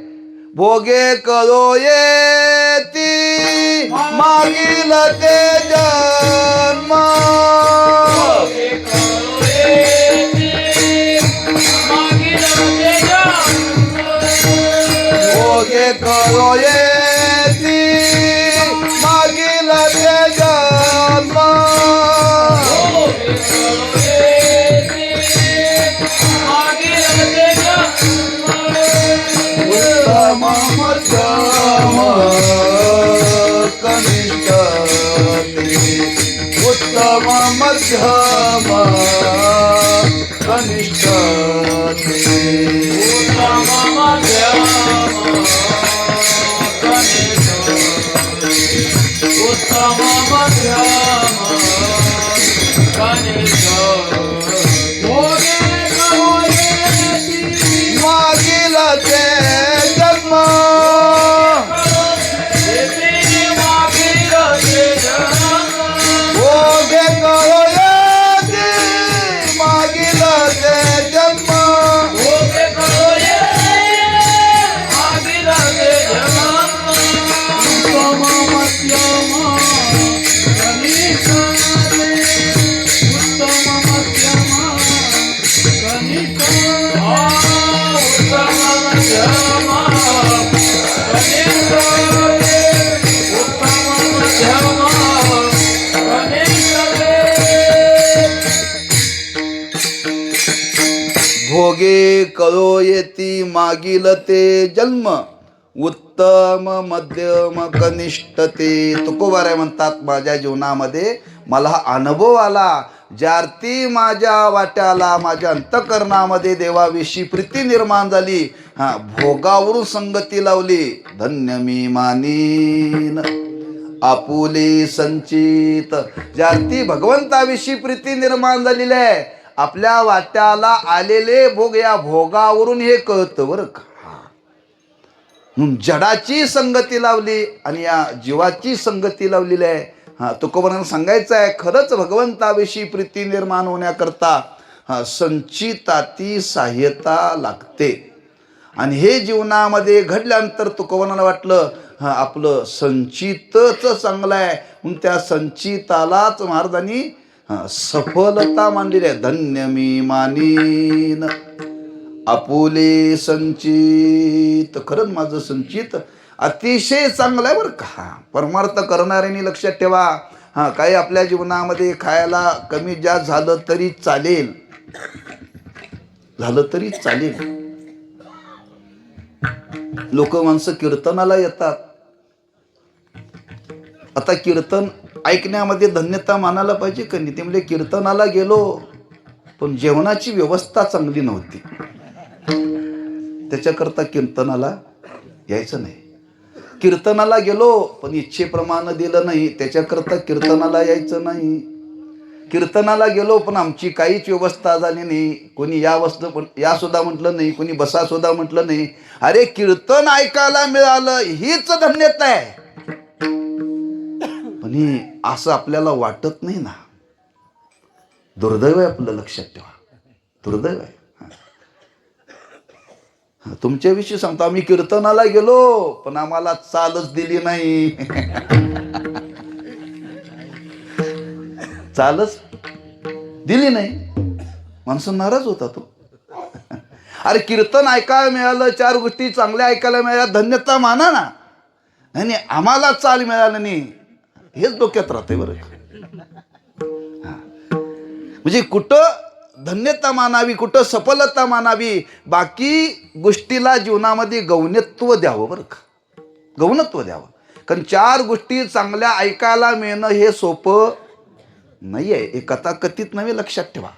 भोगे करो येती मागील ते जन्म, भोगे करो येती मागील ते जन्म, उत्तम मध्यम कनिष्ठ ते, उत्तम मध्यम कनिष्ठ ते, उत्तम मध्यम कनिष्ठ, उत्तम मध्यम कनिष्ठ. मागील ते जन्म, भोगे करो येती मागील ते जन्म, उत्तम मध्यम कनिष्ठ ते, उत्तम मध्यम कनिष्ठ, भोगे करो येती मागील ते जन्म, उत्तम मध्यम कनिष्ठ ते. तुकोबाराय म्हणतात, माझ्या जीवनामध्ये मला हा अनुभव आला, ज्यार्थी माझ्या वाट्याला माझ्या अंतकरणामध्ये देवाविषयी प्रीती निर्माण झाली, भोगावरून संगती लावली, धन्य मी मानीन आपुले संचित. ज्यार्थी भगवंताविषयी प्रीती निर्माण झालेली आहे, आपल्या वाट्याला आलेले भोग, या भोगावरून हे कळतं बरं का. जडाची संगती लावली आणि या जीवाची संगती लावलेली आहे. तुकोबारांना सांगायचं आहे, खरंच भगवंताविषयी प्रीती निर्माण होण्याकरता संचिताती सहाय्यता लागते. आणि हे जीवनामध्ये घडल्यानंतर तुकोबारांना वाटलं आपलं संचितच चांगलं आहे, म्हणून त्या संचितालाच महाराजांनी सफलता मानलेली आहे. धन्य मी मानीन आपुले संचित. खरंच माझं संचित अतिशय चांगलं आहे बरं का. परमार्थ करणाऱ्यांनी लक्षात ठेवा, काही आपल्या जीवनामध्ये खायला कमी जास्त झालं तरी चालेल, झालं तरी चालेल. लोक माणसं कीर्तनाला येतात. आता कीर्तन ऐकण्यामध्ये धन्यता मानायला पाहिजे का नाही. ते म्हणजे कीर्तनाला गेलो पण जेवणाची व्यवस्था चांगली नव्हती, त्याच्याकरता कीर्तनाला यायचं नाही. कीर्तनाला गेलो पण इच्छेप्रमाणे दिलं नाही, त्याच्याकरता कीर्तनाला यायचं नाही. कीर्तनाला गेलो पण आमची काहीच व्यवस्था झाली नाही, कोणी या सुद्धा म्हटलं नाही, कोणी बसा सुद्धा म्हटलं नाही. अरे कीर्तन ऐकायला मिळालं हीच धन्यता आहे. पण हे असं आपल्याला वाटत नाही ना. दुर्दैव आहे आपलं, लक्षात ठेवा, दुर्दैव आहे. तुमच्याविषयी सांगतो, आम्ही कीर्तनाला गेलो पण आम्हाला चालच दिली नाही. चालच दिली नाही. माणसं नाराज होता तो. अरे कीर्तन ऐकायला मिळालं, 4 गोष्टी चांगल्या ऐकायला मिळाल्या, धन्यता माना ना. नाही आम्हाला चाल मिळालं नाही, हेच डोक्यात राहते बरं. म्हणजे कुठं धन्यता मानावी, कुठं सफलता मानावी, बाकी गोष्टीला जीवनामध्ये गौणत्व द्यावं बरं का, गौणत्व द्यावं. कारण 4 गोष्टी चांगल्या ऐकायला मिळणं हे सोपं नाही आहे, हे कथाकथित नव्हे, लक्षात ठेवा.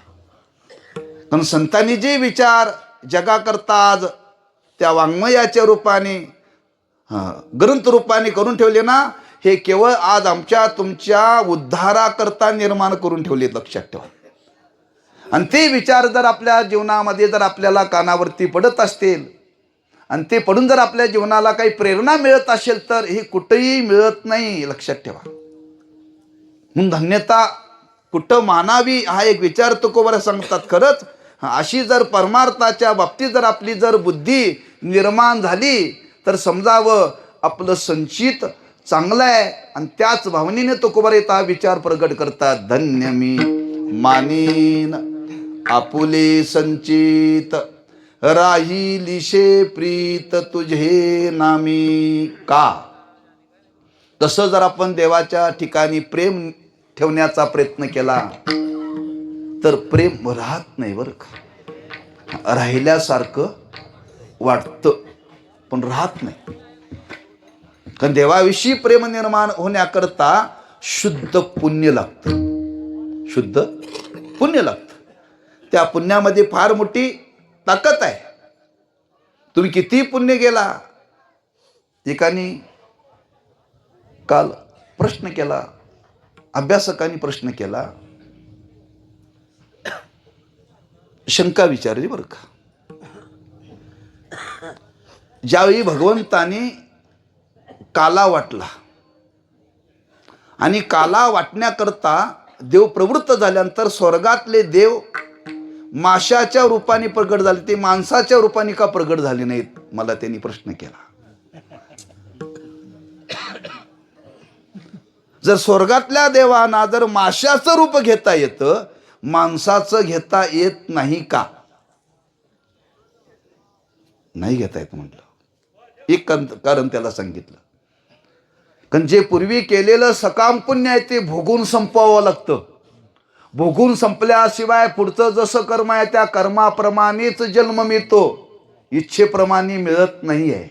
कारण संतांनी जे विचार जगाकरता आज त्या वाङ्मयाच्या रूपाने ग्रंथ रूपाने करून ठेवले ना, हे केवळ आज आमच्या तुमच्या उद्धाराकरता निर्माण करून ठेवले, लक्षात ठेवा. आणि ते विचार जर आपल्या जीवनामध्ये जर आपल्याला कानावरती पडत असतील आणि ते पडून जर आपल्या जीवनाला काही प्रेरणा मिळत असेल तर हे कुठेही मिळत नाही, लक्षात ठेवा. म्हणून धन्यता कुठं मानावी हा एक विचार तुकोबरा सांगतात. खरंच अशी जर परमार्थाच्या बाबतीत जर आपली जर बुद्धी निर्माण झाली तर समजावं आपलं संचित चांगलं आहे. आणि त्याच भावनेने तुकोबरा हा विचार प्रगट करतात. धन्य मी मानीन आपुले संचित, राहिलीशे प्रीत तुझे नामी का. तसं जर आपण देवाच्या ठिकाणी प्रेम ठेवण्याचा प्रयत्न केला तर प्रेम राहत नाही बरं का. राहिल्यासारखं वाटतं पण राहत नाही. कारण देवाविषयी प्रेम निर्माण होण्याकरता शुद्ध पुण्य लागतं, शुद्ध पुण्य लागतं. त्या पुण्यामध्ये फार मोठी ताकद आहे. तुम्ही किती पुण्य गेला. एकाने काल प्रश्न केला, अभ्यासकांनी प्रश्न केला, शंका विचारली बरं का. ज्यावेळी भगवंताने काला वाटला आणि काला वाटण्याकरता देव प्रवृत्त झाल्यानंतर स्वर्गातले देव माशाच्या रूपाने प्रगट झाले, ते माणसाच्या रूपाने का प्रगट झाले नाहीत, मला त्यांनी प्रश्न केला. जर स्वर्गातल्या देवांना जर माशाचं रूप घेता येतं, माणसाचं घेता येत नाही का. नाही घेता येत म्हटलं. एक कारण त्याला सांगितलं, कारण जे पूर्वी केलेलं सकाम पुण्य आहे ते भोगून संपवावं लागतं. भोगून संपल्याशिवाय पुढचं जसं कर्म आहे त्या कर्माप्रमाणेच जन्म मिळतो, इच्छेप्रमाणे मिळत नाही आहे,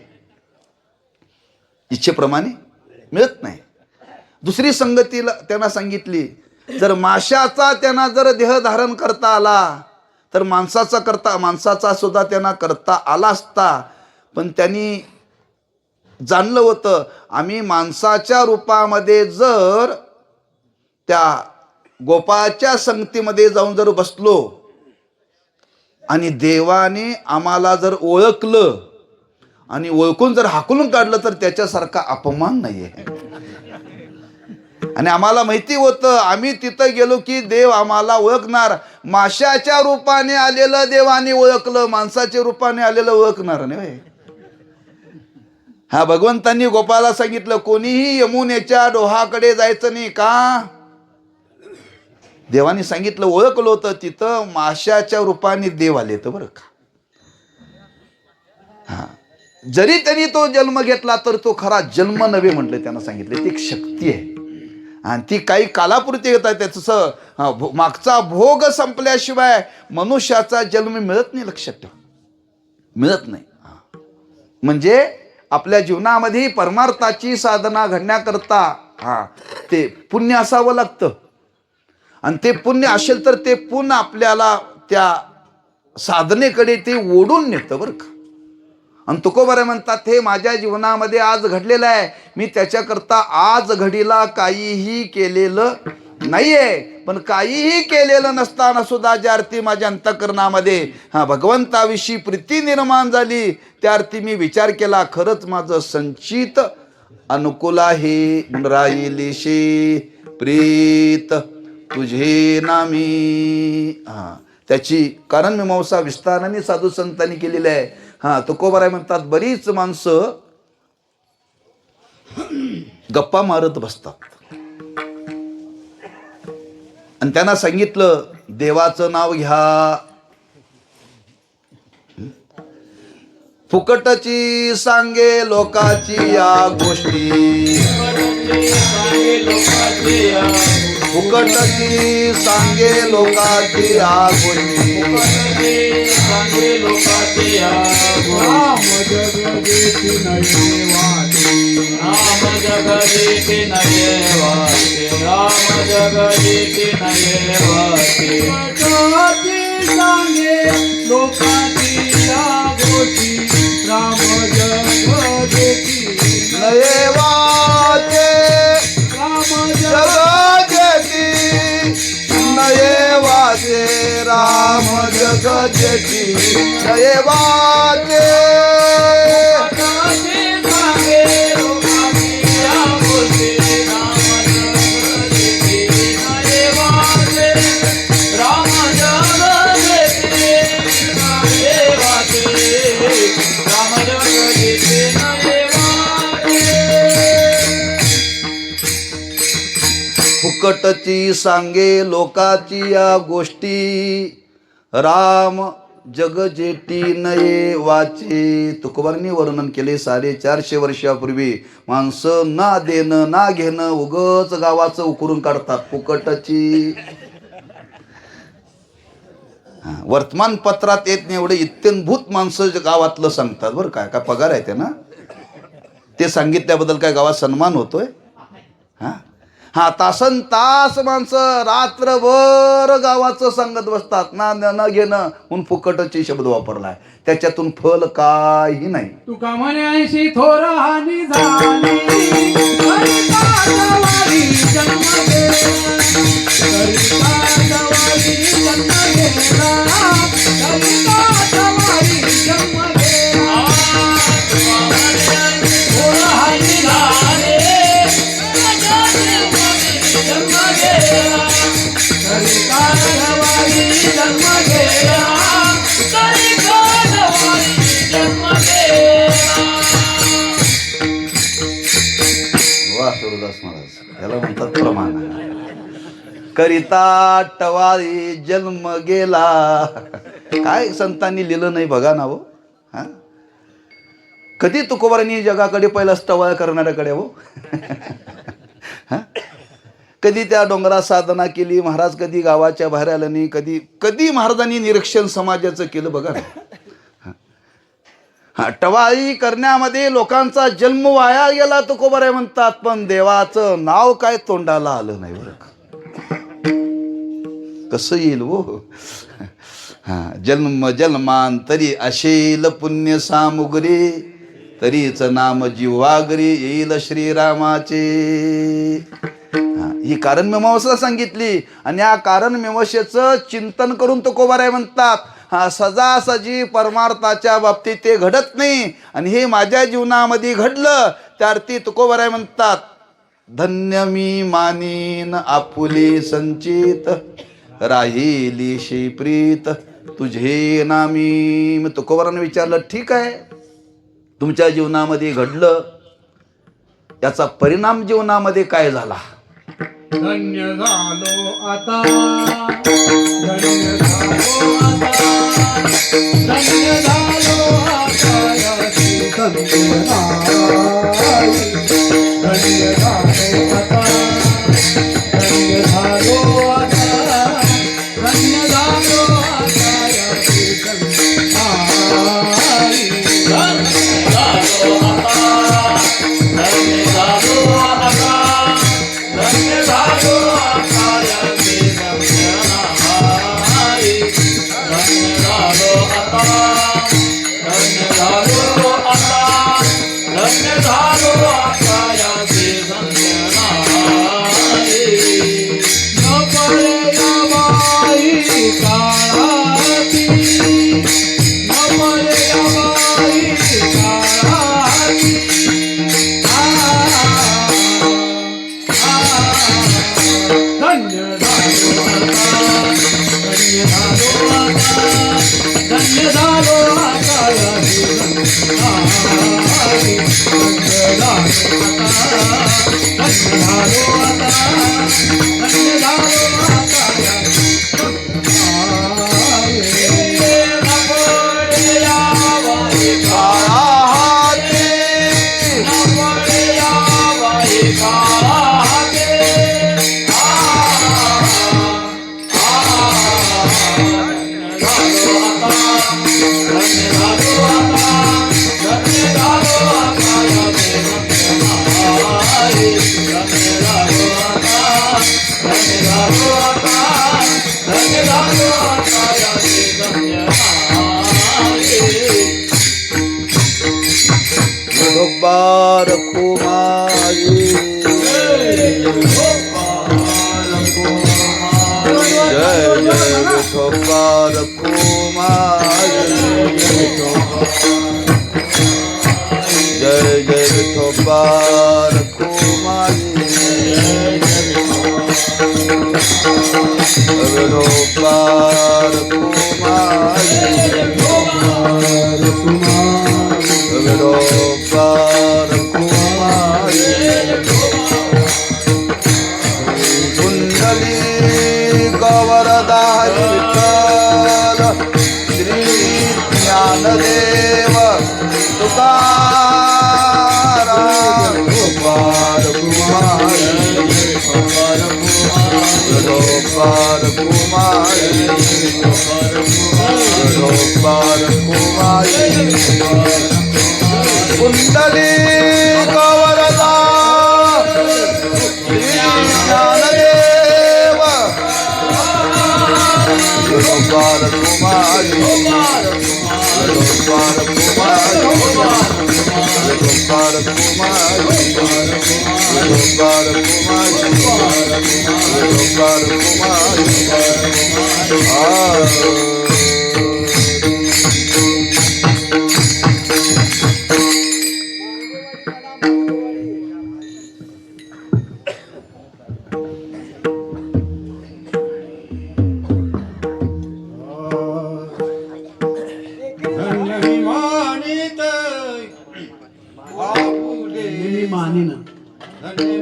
इच्छेप्रमाणे मिळत नाही. दुसरी संगतीला त्यांना सांगितली, जर माशाचा त्यांना जर देह धारण करता आला तर माणसाचा सुद्धा त्यांना करता आला असता. पण त्यांनी जाणलं होतं आम्ही माणसाच्या रूपामध्ये जर त्या गोपाळाच्या संगतीमध्ये जाऊन जर बसलो आणि देवाने आम्हाला जर ओळखलं आणि ओळखून जर हाकलून काढलं तर त्याच्यासारखा अपमान नाही आहे. आणि आम्हाला माहिती होतं आम्ही तिथं गेलो की देव आम्हाला ओळखणार. माशाच्या रूपाने आलेलं देवाने ओळखलं, माणसाच्या रूपाने आलेलं ओळखणार नाही. हा भगवंतांनी गोपाला सांगितलं कोणीही यमुनेच्या डोहाकडे जायचं नाही का. देवाने सांगितलं, ओळखलं होतं तिथं माशाच्या रूपाने देव आले तर बरं का. हा जरी त्यांनी तो जन्म घेतला तर तो खरा जन्म नव्हे म्हटलं. त्यांना सांगितलं ती एक शक्ती आहे आणि ती काही कालापुरती येत आहे. त्याचं मागचा भोग संपल्याशिवाय मनुष्याचा जन्म मिळत नाही, लक्षात ठेवा, मिळत नाही. म्हणजे आपल्या जीवनामध्ये परमार्थाची साधना घडण्याकरता ते पुण्य असावं लागतं. आणि ते पुण्य असेल तर ते पुण्य आपल्याला त्या साधनेकडे ते ओढून नेतं बरं का. आणि तुकोबारे म्हणतात हे माझ्या जीवनामध्ये आज घडलेलं आहे, मी त्याच्याकरता आज घडीला काहीही केलेलं नाहीये. पण काहीही केलेलं नसताना सुद्धा ज्या अर्थी माझ्या अंतःकरणामध्ये भगवंताविषयी प्रीती निर्माण झाली, त्या अर्थी मी विचार केला खरंच माझं संचित अनुकूल आहे. राहिलीशे प्रीत तुझे नामी. त्याची कारण मीमांसा विस्ताराने साधू संतांनी केलेली आहे. तुकोबाराय म्हणतात बरीच माणसं गप्पा मारत बसतात आणि त्यांना सांगितलं देवाचं नाव घ्या. फुकटची सांगे लोकाची या गोष्टी, फुकटची सांगे लोकाची या गोष्टी. राम जगदेती नये वाटे, राम जगदेती नये वाटे, राम जगदेती नये वाटे. फुकटची सांगे लोकाची या गोष्टी, राम जगदेती नये वाचे राम जगजेती, नये वाचे राम जगजेती, नये वाचे. फुकटची सांगे लोकाची या गोष्टी, राम जग जेटी नये वाचे. तुकोबांनी वर्णन केले 450 वर्षापूर्वी. माणसं ना देणं ना घेणं उगच गावाचं उकरून काढतात. फुकटची वर्तमानपत्रात येत नाही एवढे इत्यंभूत माणसं गावातलं सांगतात बरं. काय पगार आहे त्यांना, ते सांगितल्याबद्दल काय गावात सन्मान होतोय? हा तासन तास माणसं रात्रभर गावाचं सांगत बसतात ना न घेणं म्हणून फुकटची शब्द वापरलाय. त्याच्यातून फल काही नाही. तुका म्हणे 80 थोर हानी झाली, करिता जवारी जन्म गेला, करिता जवारी जन्म गेला, करिता जवारी जन्म गेला. थोर हानी झाले, जन्म गेला, करिता जवारी जन्म गेला, करिता जवारी जन्म गेला. वा सूरदास महाराज, याला म्हणतात प्रमाण. करिता टवाळी जन्म गेला. काय संतांनी लिहिलं नाही बघा ना हो. हा कधी तुकोबारांनी जगाकडे पहिलाच टवाळ करणाऱ्याकडे हो. कधी त्या डोंगरात साधना केली महाराज, कधी गावाच्या बाहेर आलं नाही, कधी महाराजांनी निरीक्षण समाजाचं केलं बघा ना. हा टवाळी करण्यामध्ये लोकांचा जन्म वाया गेला तुकोबाराय म्हणतात, पण देवाचं नाव काय तोंडाला आलं नाही बरं का. कसं येईल हो. हा जन्म जन्मांतरी अशेल पुण्य सामुग्री, तरीच नाम जिव्हागरी येईल श्रीरामाचे. ही कारण मीमांसा सांगितली आणि या कारण मीमांसेचं चिंतन करून तुकोबाराय म्हणतात हा सजासजी परमार्थाच्या बाबतीत ते घडत नाही आणि हे माझ्या जीवनामध्ये घडलं. त्यार्थी तुकोबाराय म्हणतात धन्य मी मानीन आपुले संचित, राहिली शी प्रीत तुझे नामी. मग तुकोबाराने विचारलं ठीक आहे तुमच्या जीवनामध्ये घडलं, याचा परिणाम जीवनामध्ये काय झाला? धन्य झालो आता, धन्य झालो आता, धन्य झालो आता, याची धन्य नाई. धन्य झालो आता, धन्य झालो आता, धन्य झालो आता, याची धन्य नाई. धन्य झालो आता, धन्य झालो आता, धन्य झालो आता, याचे धन्य नाई. धन्य झालो आता, धन्य झालो आता, धन्य झालो आता, याचे धन्य नाई. न पडे या बाई काळाती, न पडे या बाई काळाती. धन्य झालो आता, धन्य झालो आता, धन्य झालो आता, याची धन्य नाई. धन्य झालो आता, धन्य झालो आता, धन्य झालो आता, विठोबा रखुमाई जय जय विठोबा रखुमाई जय जय विठोबा रखुमाई विठोबा रखुमाई विठोबा रखुमाई कुंडली गौरदारी विठ्ठल श्री ज्ञानदेव तुकाराम विठोबा रखुमाई विठोबा रखुमाई विठोबा रखुमाई कुंडली गौरदा श्री ज्ञानदेव विठोबा रखुमाई विठोबा रखुमाई विठोबा रखुमाई विठोबा रखुमाई विठोबा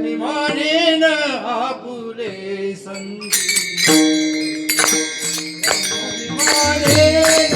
मानेन आपुले संगी मानेन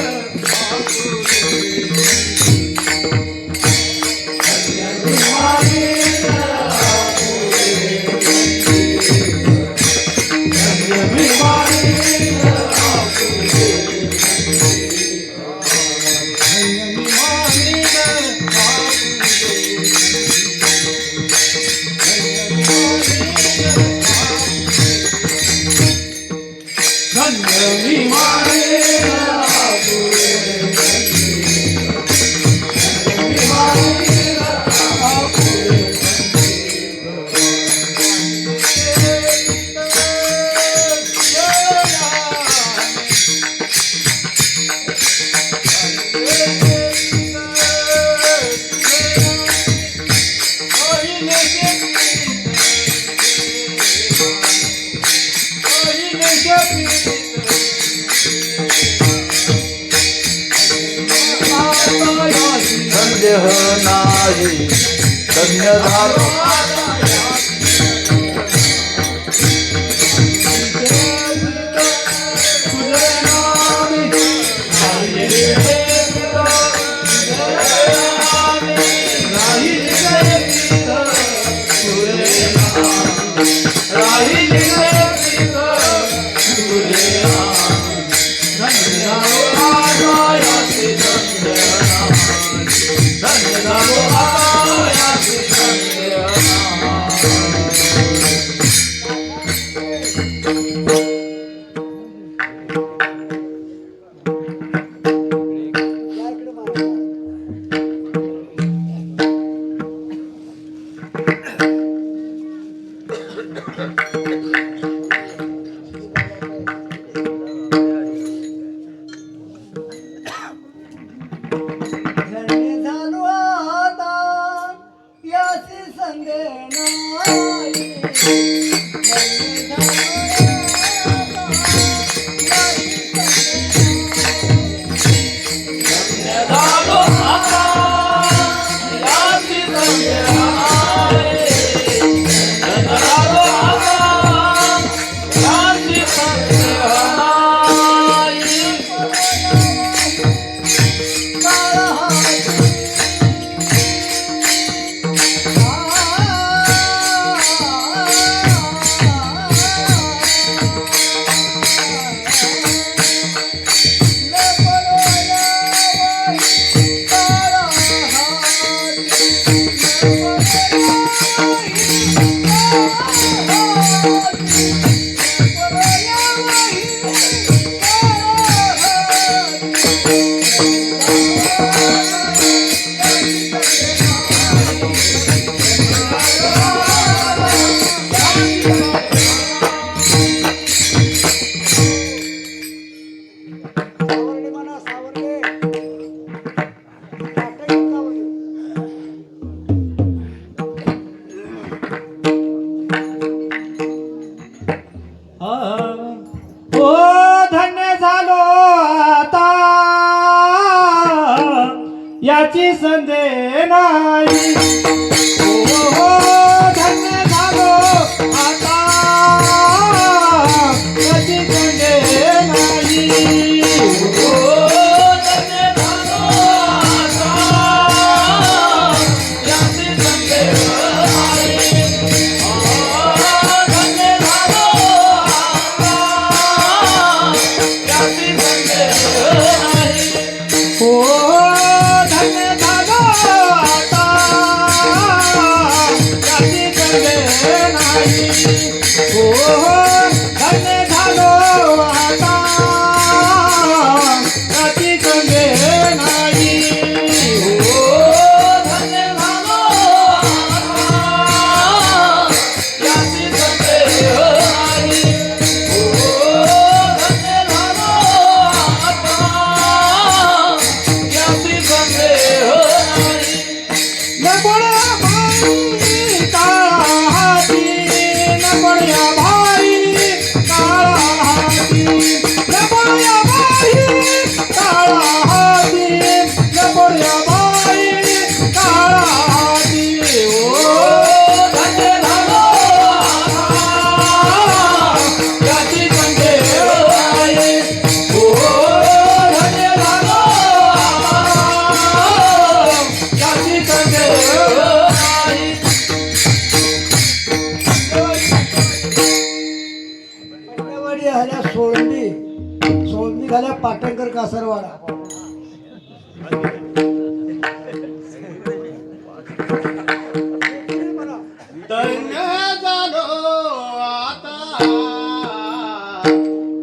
संदेह नाही धन्य झालो धन्य याची संधी नाही. हो धन्य झालो आता याची संधी नाही. हो धन्य झालो आता याची संधी नाही. हो धन्य झालो आता याची संधी नाही. नकोड्या भाई काळा हाती, नकोड्या भाई काळा हाती, नकोड्या भाई काळा हाती, नकोड्या भाई काळा हाती. ओ धन्य झालो याची संधी नाही. ओ धन्य झालो याची संधी नाही. पंढरवाडी झाल्या सोळंबी, सोळंबी झाल्या पाटणकर कासरवाडा. धन्य झालो आता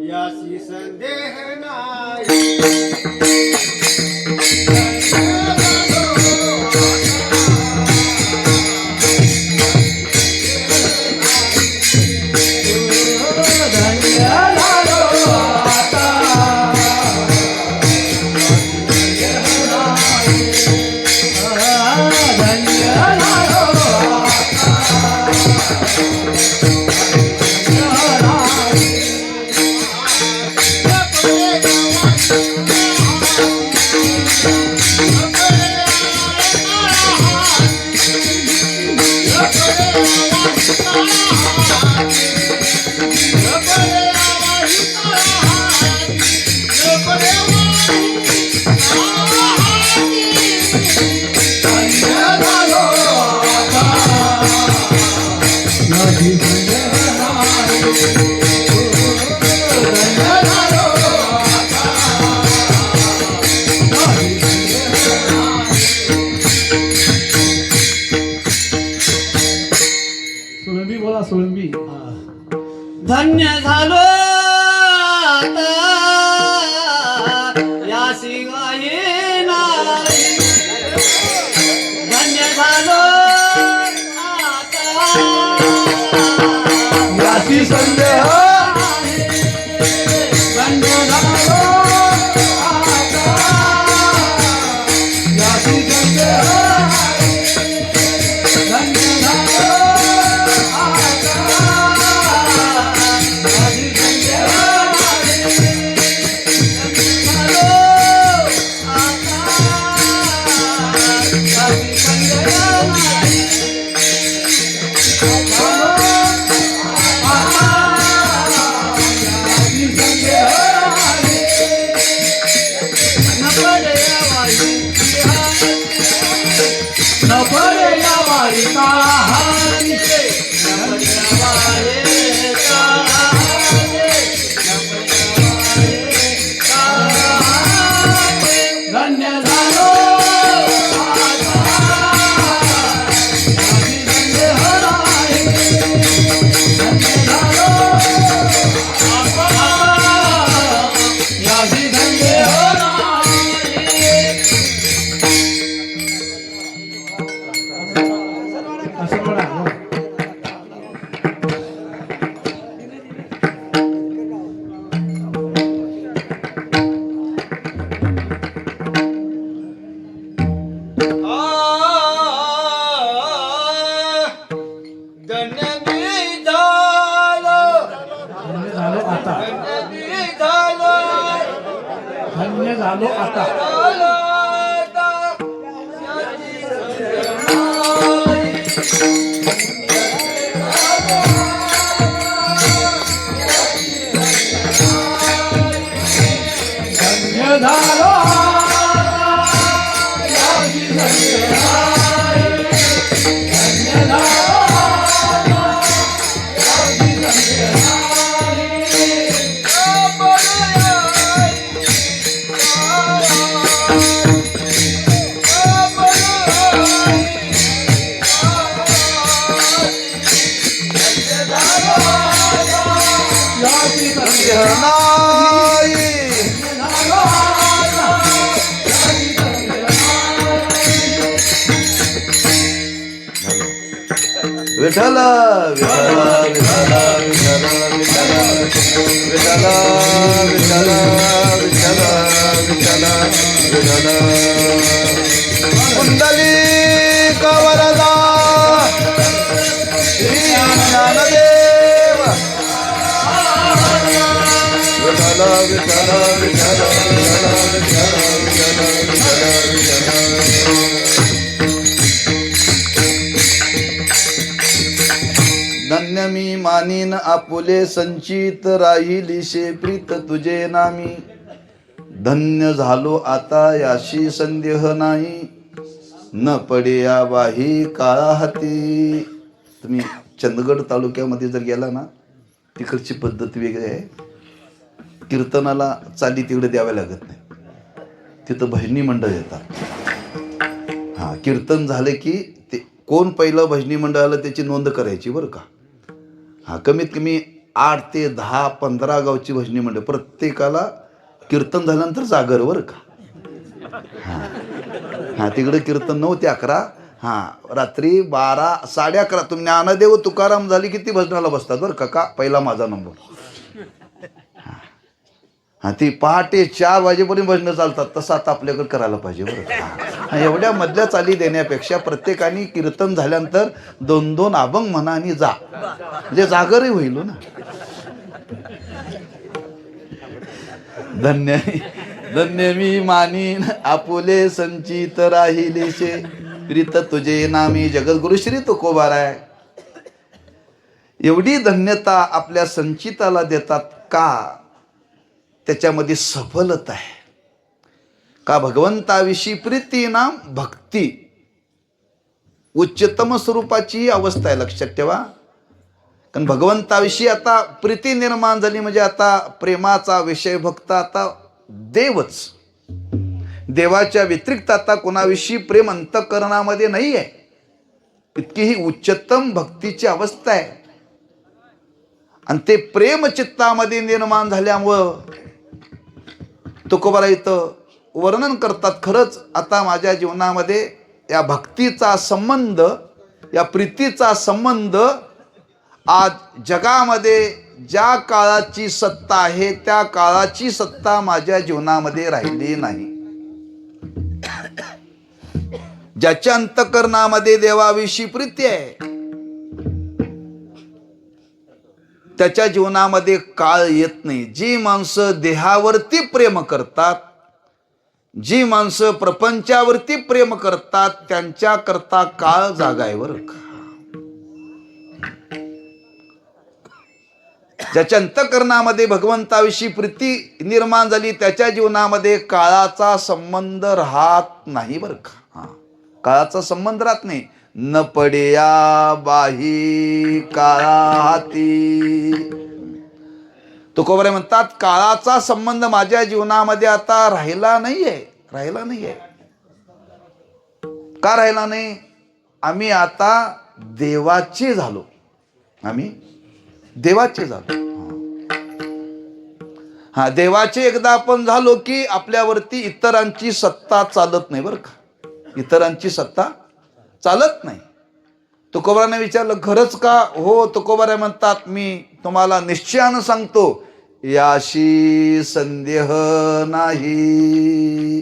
याची संदेह नाही. धन्य झालो आता धन्य झालो सोळंबी बोला सोळंबी. धन्य झालो आता याशिवाय नाही. धन्य झालो आता याची संधी नाही. धन्य झालो आता याची संधी नाही. धन्य झालो आता याची संधी नाही. धन्य झालो आता धन्य झालो याची संधी आहे. धन्य झालो याची संधी आहे. याची संधी नाही. विठ्ठल विठ्ठल विठ्ठल विठ्ठल विठ्ठल विठ्ठल विठ्ठल विठ्ठल विठ्ठल कुंडलिक वरदा श्री ज्ञानदेव विठ्ठल विठ्ठल विठ्ठल विठ्ठल विठ्ठल विठ्ठल विठ्ठल. धन्य मी मानीन आपुले संचित राहिलीशे प्रीत तुझे नामी. धन्य झालो आता याशी संदेह नाही, न पडे या बाही काळा हाती. तुम्ही चंदगड तालुक्यामध्ये जर गेला ना, तिकडची पद्धत वेगळी आहे. कीर्तनाला चाली तिकडे द्याव्या लागत नाही, तिथं भजनी मंडळ येतात. हां, कीर्तन झाले की ते कोण पहिलं भजनी मंडळ आलं त्याची नोंद करायची बरं का. हां, कमीत कमी 8 ते 10 15 गावची भजनी मंडळ, प्रत्येकाला कीर्तन झाल्यानंतर जागर बरं का. हां, तिकडे कीर्तन 9 ते 11. हां, रात्री 12 11:30 तुम्ही ज्ञानदेव तुकाराम झाली किती भजनाला बसतात बरं का. पहिला माझा नंबर. हां, ती पहाटे 4 वाजेपर्यंत भजनं चालतात. तसं आता आपल्याकडे करायला पाहिजे बरं का. एवढ्या मधल्या चाली देण्यापेक्षा प्रत्येकाने कीर्तन झाल्यानंतर 2-2 अभंग म्हणा आणि जा, म्हणजे जागरही होईल ना. धन्य धन्य मी मानीन आपुले संचित राहिलेशे प्रीत तुझे नामी. जगद्गुरु श्री तुकोबाराय एवढी धन्यता आपल्या संचिताला देतात का? त्याच्यामध्ये सफलता आहे का? भगवंताविषयी प्रीती ना भक्ती उच्चतम स्वरूपाची अवस्था आहे, लक्षात ठेवा. कारण भगवंताविषयी आता प्रीती निर्माण झाली म्हणजे आता प्रेमाचा विषय भक्त आता देवच. देवाच्या व्यतिरिक्त आता कोणाविषयी प्रेम अंतःकरणामध्ये नाही आहे. इतकी ही उच्चतम भक्तीची अवस्था आहे. आणि ते प्रेम चित्तामध्ये निर्माण झाल्यामुळं तुकोबारा इथं वर्णन करतात, खरंच आता माझ्या जीवनामध्ये या भक्तीचा संबंध, या प्रीतीचा संबंध आज जगामध्ये ज्या काळाची सत्ता आहे त्या काळाची सत्ता माझ्या जीवनामध्ये राहिली नाही. ज्याच्या अंतःकरणामध्ये देवाविषयी प्रीती आहे त्याच्या जीवनामध्ये काळ येत नाही. जी माणसं देहावरती प्रेम करतात, जी माणसं प्रपंचावरती प्रेम करतात त्यांच्याकरता काळ जागा आहे बरं का. ज्याच्या अंतःकरणामध्ये भगवंताविषयी प्रीती निर्माण झाली त्याच्या जीवनामध्ये काळाचा संबंध राहत नाही बरं का. काळाचा संबंध राहत नाही. न पड्या बाही काळा हाती. तुकोबाराय म्हणतात काळाचा संबंध माझ्या जीवनामध्ये आता राहिला नाहीये. राहिला नाहीये का राहिला नाही? आम्ही आता देवाचे झालो. आम्ही देवाचे झालो. हा, देवाचे एकदा आपण झालो की आपल्यावरती इतरांची सत्ता चालत नाही बरं का. इतरांची सत्ता चालत नाही. तुकोबाराने विचारलं खरंच का? हो. तुकोबाराय म्हणतात मी तुम्हाला निश्चयानं सांगतो याशी संदेह नाही.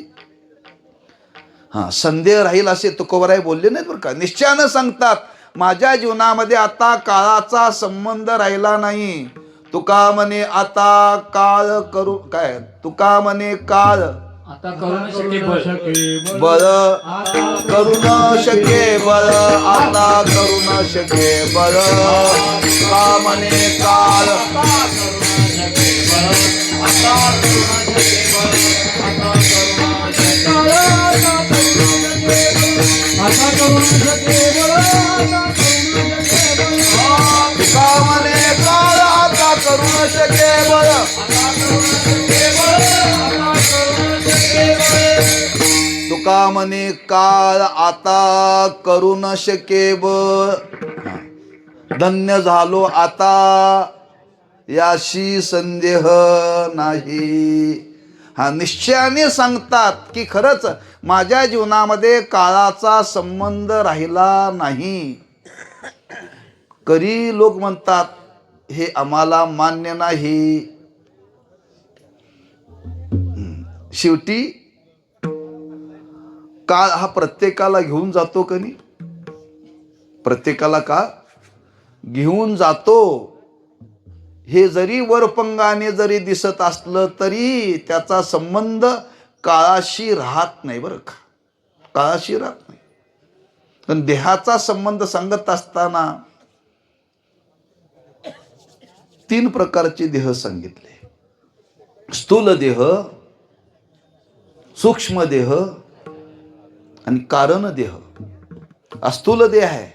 हा, संदेह राहील असे तुकोबाराय बोलले नाहीत बरं का. निश्चयानं सांगतात माझ्या जीवनामध्ये आता काळाचा संबंध राहिला नाही. तुका म्हणे आता काळ करू काय, तुका म्हणे काळ आता करू न शके बळ बळ करू न शके बळ आता करू न शके बळ कामने काल आता करू शके बळ कामने काल आता करू न शके बळ तुका म्हणे काळ आता करू न शके बळ धन्य झालो आता याशी संदेह नाही. हा निश्चयाने सांगतात की खरंच माझ्या जीवनामध्ये काळाचा संबंध राहिला नाही. करी लोक म्हणतात हे आम्हाला मान्य नाही. शेवटी काळ हा प्रत्येकाला घेऊन जातो का नाही? प्रत्येकाला काळ घेऊन जातो. हे जरी वरपंगाने जरी दिसत असलं तरी त्याचा संबंध काळाशी राहत नाही बरं का. काळाशी राहत नाही. पण देहाचा संबंध सांगत असताना 3 प्रकारचे देह सांगितले. स्थूल देह, सूक्ष्म देह आणि कारण देह. स्थूल देह आहे.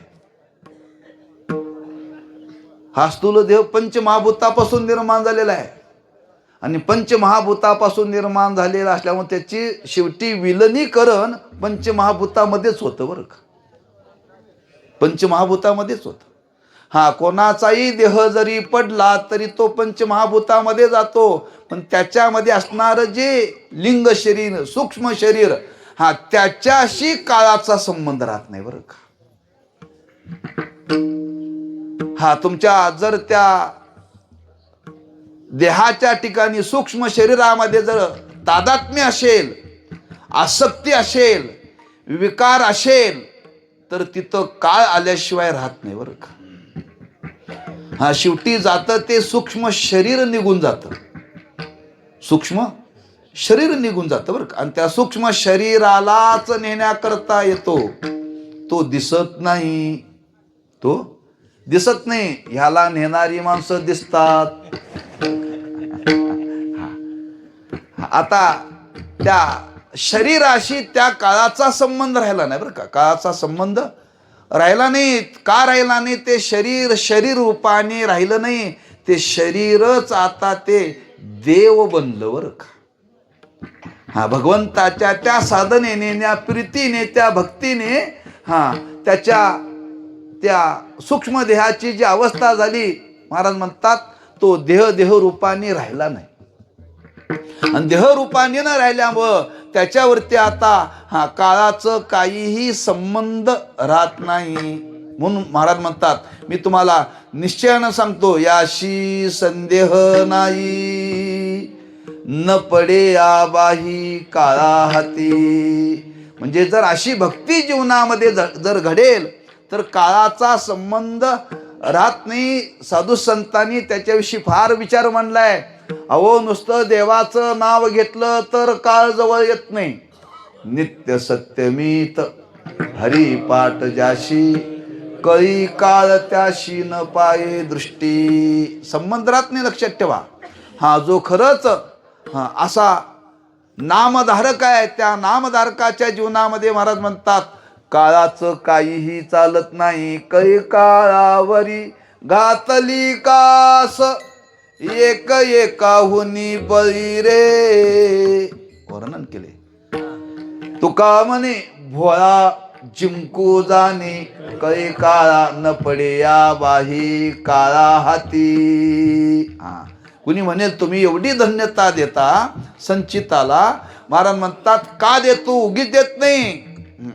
हा स्थूल देह पंचमहाभूतापासून निर्माण झालेला आहे आणि पंचमहाभूतापासून निर्माण झालेला असल्यामुळे त्याची शेवटी विलनीकरण पंचमहाभूतामध्येच होतं बरं का. पंचमहाभूतामध्येच होतं. हा कोणाचाही देह जरी पडला तरी तो पंचमहाभूतामध्ये जातो, पण त्याच्यामध्ये असणारं जे लिंग शरीर, सूक्ष्म शरीर, हा त्याच्याशी काळाचा संबंध राहत नाही बरं का. हा तुमच्या जर त्या देहाच्या ठिकाणी सूक्ष्म शरीरामध्ये जर तादात्म्य असेल, आसक्ती असेल, विकार असेल तर तिथं काळ आल्याशिवाय राहत नाही बरं का. हा शेवटी जातं ते सूक्ष्म शरीर निघून जातं. सूक्ष्म शरीर निघून जातं बरं का. आणि त्या सूक्ष्म शरीरालाच नेण्याकरता येतो. तो दिसत नाही. तो दिसत नाही. ह्याला नेणारी माणसं दिसतात. आता त्या शरीराशी त्या काळाचा संबंध राहिला नाही बरं का. काळाचा संबंध राहिला नाही. का राहिला नाही? ते शरीर रूपाने राहिलं नाही. ते शरीरच आता ते देव बनलं बरं का. हा भगवंताच्या त्या साधनेने, त्या प्रीतीने, त्या भक्तीने हा त्याच्या त्या सूक्ष्म देहाची जी अवस्था झाली, महाराज म्हणतात तो देह रूपाने राहिला नाही. आणि देह रूपाने न राहिल्यामुळं त्याच्यावरती आता हा काळाचं काहीही संबंध राहत नाही. म्हणून महाराज म्हणतात मी तुम्हाला निश्चयानं सांगतो याशी संदेह नाही, न पडे आबाही काळा हाती. म्हणजे जर अशी भक्ती जीवनामध्ये जर घडेल तर काळाचा संबंध राहत नाही. साधू संतांनी त्याच्याविषयी फार विचार मांडलाय. अहो नुसतं देवाचं नाव घेतलं तर काळ जवळ येत नाही. नित्य सत्यमीत हरिपाठ ज्याशी, कळी काळ त्याशी न पाये दृष्टी. संबंध राहत नाही, लक्षात ठेवा. हा जो खरंच असा नामधारक आहे, त्या नामधारकाच्या जीवनामध्ये महाराज म्हणतात काळाचं काहीही चालत नाही. कळी काळावरी घातली कास, एक एकाहुनी बळी रे. वर्णन केले. तुका म्हणे भोळा जिंकू जाणे, कळी काळा न पडे या बाही काळा हाती. हा कुणी म्हणेल तुम्ही एवढी धन्यता देता संचिताला. महाराज म्हणतात का देतो? उगीच देत नाही.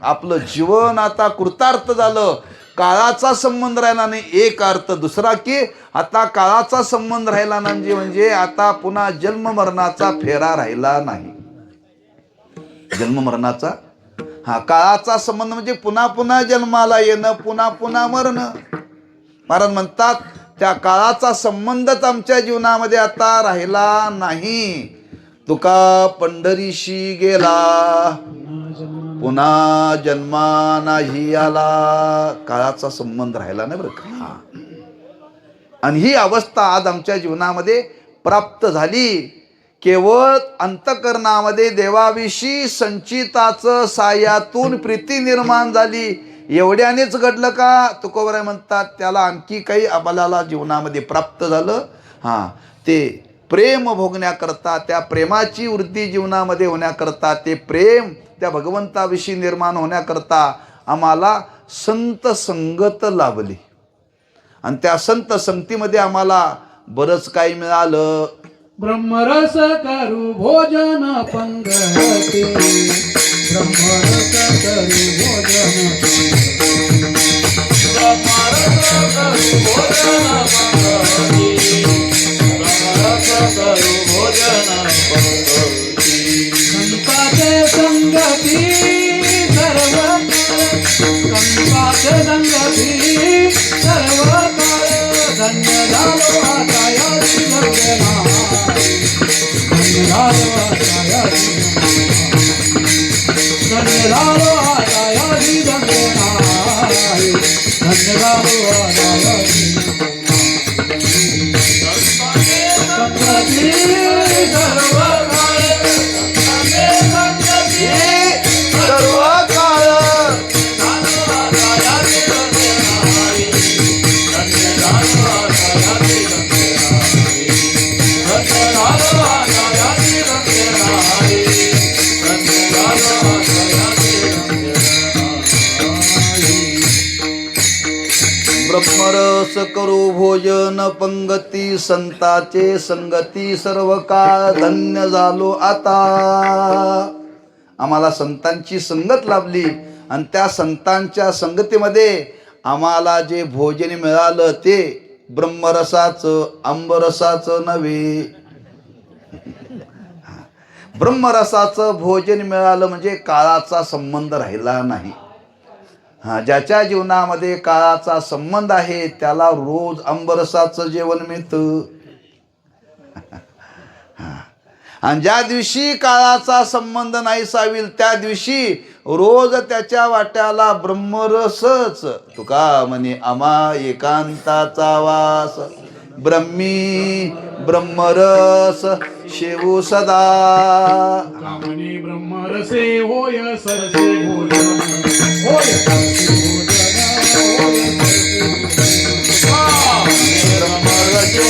आपलं जीवन आता कृतार्थ झालं. काळाचा संबंध राहिला नाही एक अर्थ. दुसरा की आता काळाचा संबंध राहिला नाही म्हणजे आता पुन्हा जन्म मरणाचा फेरा राहिला नाही. जन्म मरणाचा हा काळाचा संबंध म्हणजे पुन्हा पुन्हा जन्माला येणं, पुन्हा पुन्हा मरणं. महाराज म्हणतात त्या काळाचा संबंधच आमच्या जीवनामध्ये आता राहिला नाही. तुका पंढरीशी गेला पुन्हा जन्मा नाही आला. काळाचा संबंध राहिला नाही बरं का. आणि ही अवस्था आज आमच्या जीवनामध्ये प्राप्त झाली. केवळ अंतःकरणामध्ये देवाविषयी संचिताचं साह्यातून प्रीती निर्माण झाली. एवढ्यानेच घडलं का. तुकोबराय म्हणतात त्याला आणखी काही आपल्याला जीवनामध्ये प्राप्त झालं. ते प्रेम भोगण्याकरता, त्या प्रेमाची वृद्धी जीवनामध्ये होण्याकरता, ते प्रेम त्या भगवंताविषयी निर्माण होण्याकरता आम्हाला संत संगत लाभली. आणि त्या संत संगतीमध्ये आम्हाला बरंच काही मिळालं. ब्रह्मरस करू भोजन पंगती, ब्रह्मरस करू भोजन संताचे संगती सर्व संताचे संगती सर्व काळ धन्य झालो आता याची गंगेना, धन्य झालो आता याची धन्य झालो आता याची गंगेना, धन्य झालो आता याची संगती सर्व काळ सर्व काळ ब्रह्मरस करू भोजन पंगती, संताचे संगती सर्व काळ धन्य झालो आता. आम्हाला संतांची संगत लाभली आणि त्या संतांच्या संगतीमध्ये आम्हाला जे भोजन मिळालं ते ब्रह्मरसाचं, आंबरसाचं नव्हे. ब्रह्मरसाचं भोजन मिळालं म्हणजे काळाचा संबंध राहिला नाही. ज्याच्या जीवनामध्ये काळाचा संबंध आहे त्याला रोज आंबरसाचं जेवण मिळतं. आणि ज्या दिवशी काळाचा संबंध नाहीसा होईल त्या दिवशी रोज त्याच्या वाट्याला ब्रह्मरसच. तुका म्हणे आम्हा एकांताचा वास, ब्रह्मी ब्रह्मरस शेवू सदा. कामनी ब्रह्मरसे होय सरसे भोजन, होय सरसे ब्रह्मरसे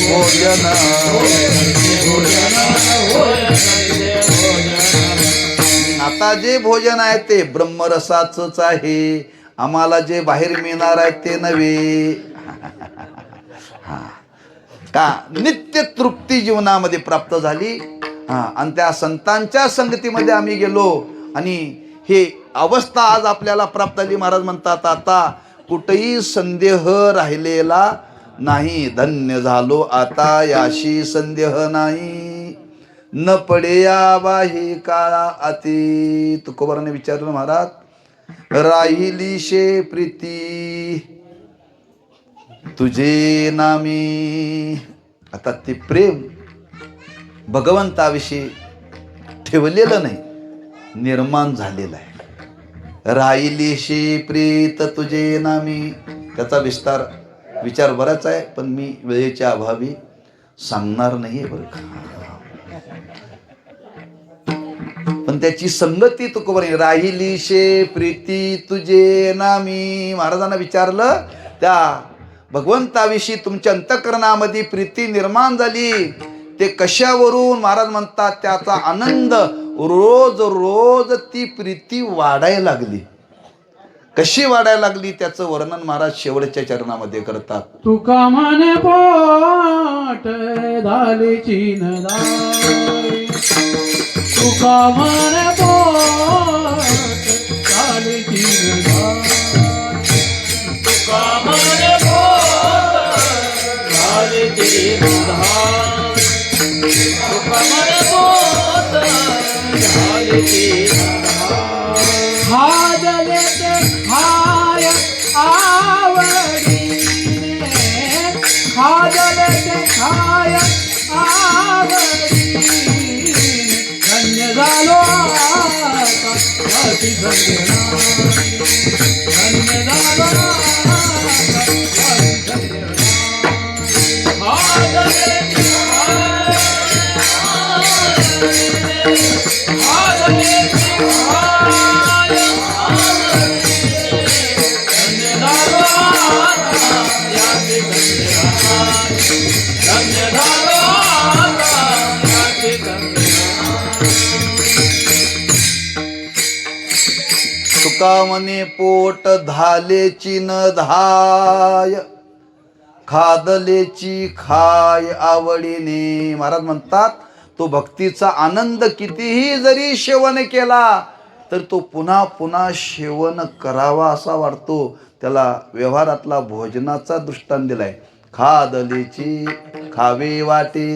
भोजन, आता जे भोजन आहे ते ब्रह्मरसाचंच आहे. आम्हाला जे बाहेर मिळणार आहे ते नव्हे. का नित्य तृप्ती जीवनामध्ये प्राप्त झाली. आणि त्या संतांच्या संगतीमध्ये आम्ही गेलो आणि हे अवस्था आज आपल्याला प्राप्त झाली. महाराज म्हणतात आता कुठेही संदेह राहिलेला नाही. धन्य झालो आता याशी संदेह नाही. न पडे या बाही काळा अति. तुकोबाराने विचारलं महाराज राहिली शे प्रीती तुझे नामी. आता ते प्रेम भगवंताविषयी ठेवलेलं नाही, निर्माण झालेलं आहे. राहिली शे प्रीत तुझे नामी. त्याचा विचार बराच आहे पण मी वेळेच्या अभावी सांगणार नाही बरं का. पण त्याची संगती तुकोबाराने राहिली शे प्रीती तुझे नामी. महाराजांना विचारलं त्या भगवंताविषयी तुमच्या अंतःकरणामध्ये प्रीती निर्माण झाली ते कशावरून. महाराज म्हणतात त्याचा आनंद रोज रोज ती प्रीती वाढायला लागली. कशी वाढायला लागली त्याचं वर्णन महाराज शेवटच्या चरणामध्ये करतात. तुका म्हणे पोट झाली नदाई, तुका म्हणे पोट झाली नदाई, तुका म्हणे पोट झाली नदाई, तुका म्हणे पोट झाली नदाई. खाजले ते खाय आवडीने, खाजले ते खाय आवडीने, झालो आता याची संधी नाही. धन्य झालो आता याची संधी तुका म्हणे पोट धालेची न धाय, खादलेची खाय आवडीने. महाराज म्हणतात तो भक्तीचा आनंद कितीही जरी सेवन केला तर तो पुन्हा पुन्हा सेवन करावा असा वाटतो. त्याला व्यवहारातला भोजनाचा दृष्टांत दिलाय. खादलेची खावे वाटे,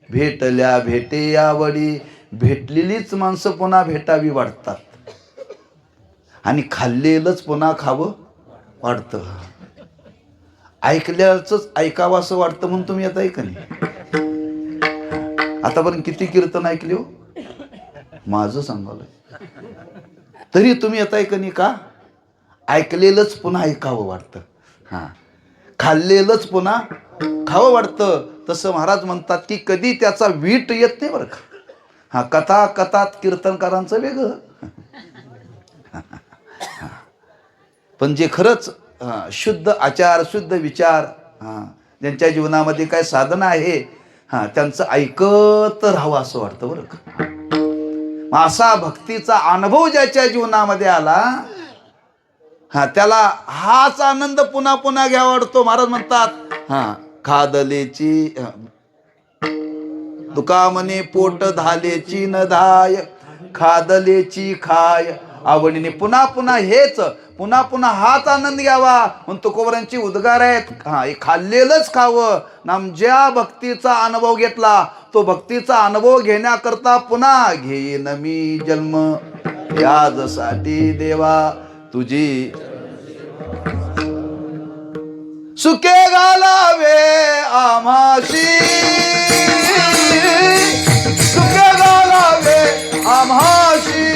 भेटल्या भेटे आवडी. भेटलेलीच माणसं पुन्हा भेटावी वाटतात आणि खाल्लेलंच पुन्हा खावं वाटतं. ऐकल्याच ऐकावं असं वाटतं म्हणून तुम्ही आता ऐका नाही. आतापर्यंत किती कीर्तन ऐकले हो माझं सांगायला, तरी तुम्ही आता ऐका नाही का? ऐकलेलंच पुन्हा ऐकावं वाटतं, हां खाल्लेलंच पुन्हा खावं वाटतं. तसं महाराज म्हणतात की कधी त्याचा वीट येत नाही बरं का. हां कथा कथात कीर्तनकारांचं वेगळं, पण जे खरंच शुद्ध आचार शुद्ध विचार ज्यांच्या जीवनामध्ये काय साधन आहे त्यांचं ऐकत राहावं असं वाटतं बरं का. मग असा भक्तीचा अनुभव ज्याच्या जीवनामध्ये आला त्याला हाच आनंद पुन्हा पुन्हा घ्यावा वाटतो. महाराज म्हणतात खादलेची तुका म्हणे पोट धालेची न धाय, खादलेची खाय आवडीने. पुन्हा पुन्हा हेच, पुन्हा पुन्हा हाच आनंद घ्यावा म्हणून तुकोबरांची उद्गार आहेत. हे खाल्लेलंच खावं. नाम ज्या भक्तीचा अनुभव घेतला तो भक्तीचा अनुभव घेण्याकरता पुन्हा घेईन मी जन्म, याजसाठी देवा तुझी सुखे घालावे आम्हाशी, सुखे घालावे आम्हाशी.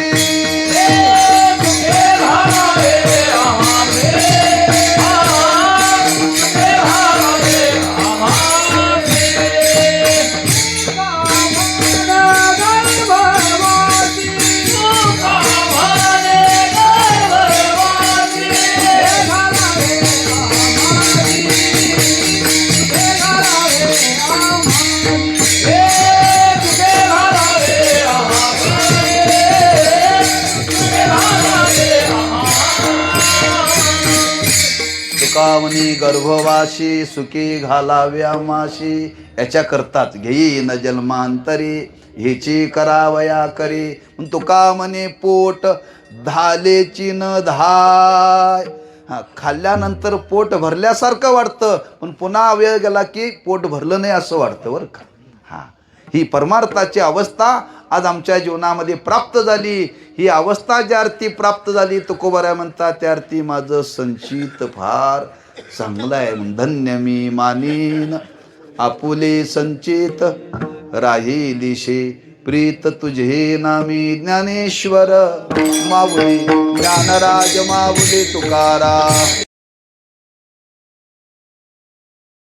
तुकामनी गर्भवाशी सुखी घालाव्या माशी, याच्या करताच घेईन जन्मांतरी हिची करावया करी. तुकामनी पोट धालेची न धाय. खाल्ल्यानंतर पोट भरल्यासारखं वाटतं पण पुन्हा वेळ गेला की पोट भरलं नाही असं वाटतं बरं का. ही परमार्थाची अवस्था आज आमच्या जीवनामध्ये प्राप्त झाली. ही अवस्था ज्या अर्थी प्राप्त झाली तुकोबरा म्हणतात त्या अर्थी माझं संचित फार चांगलं आहे. धन्य मी मानीन आपुले संचित राहिलीशे, प्रीत तुझे नामी ज्ञानेश्वर माऊली, ज्ञानराज माऊली तुकारा.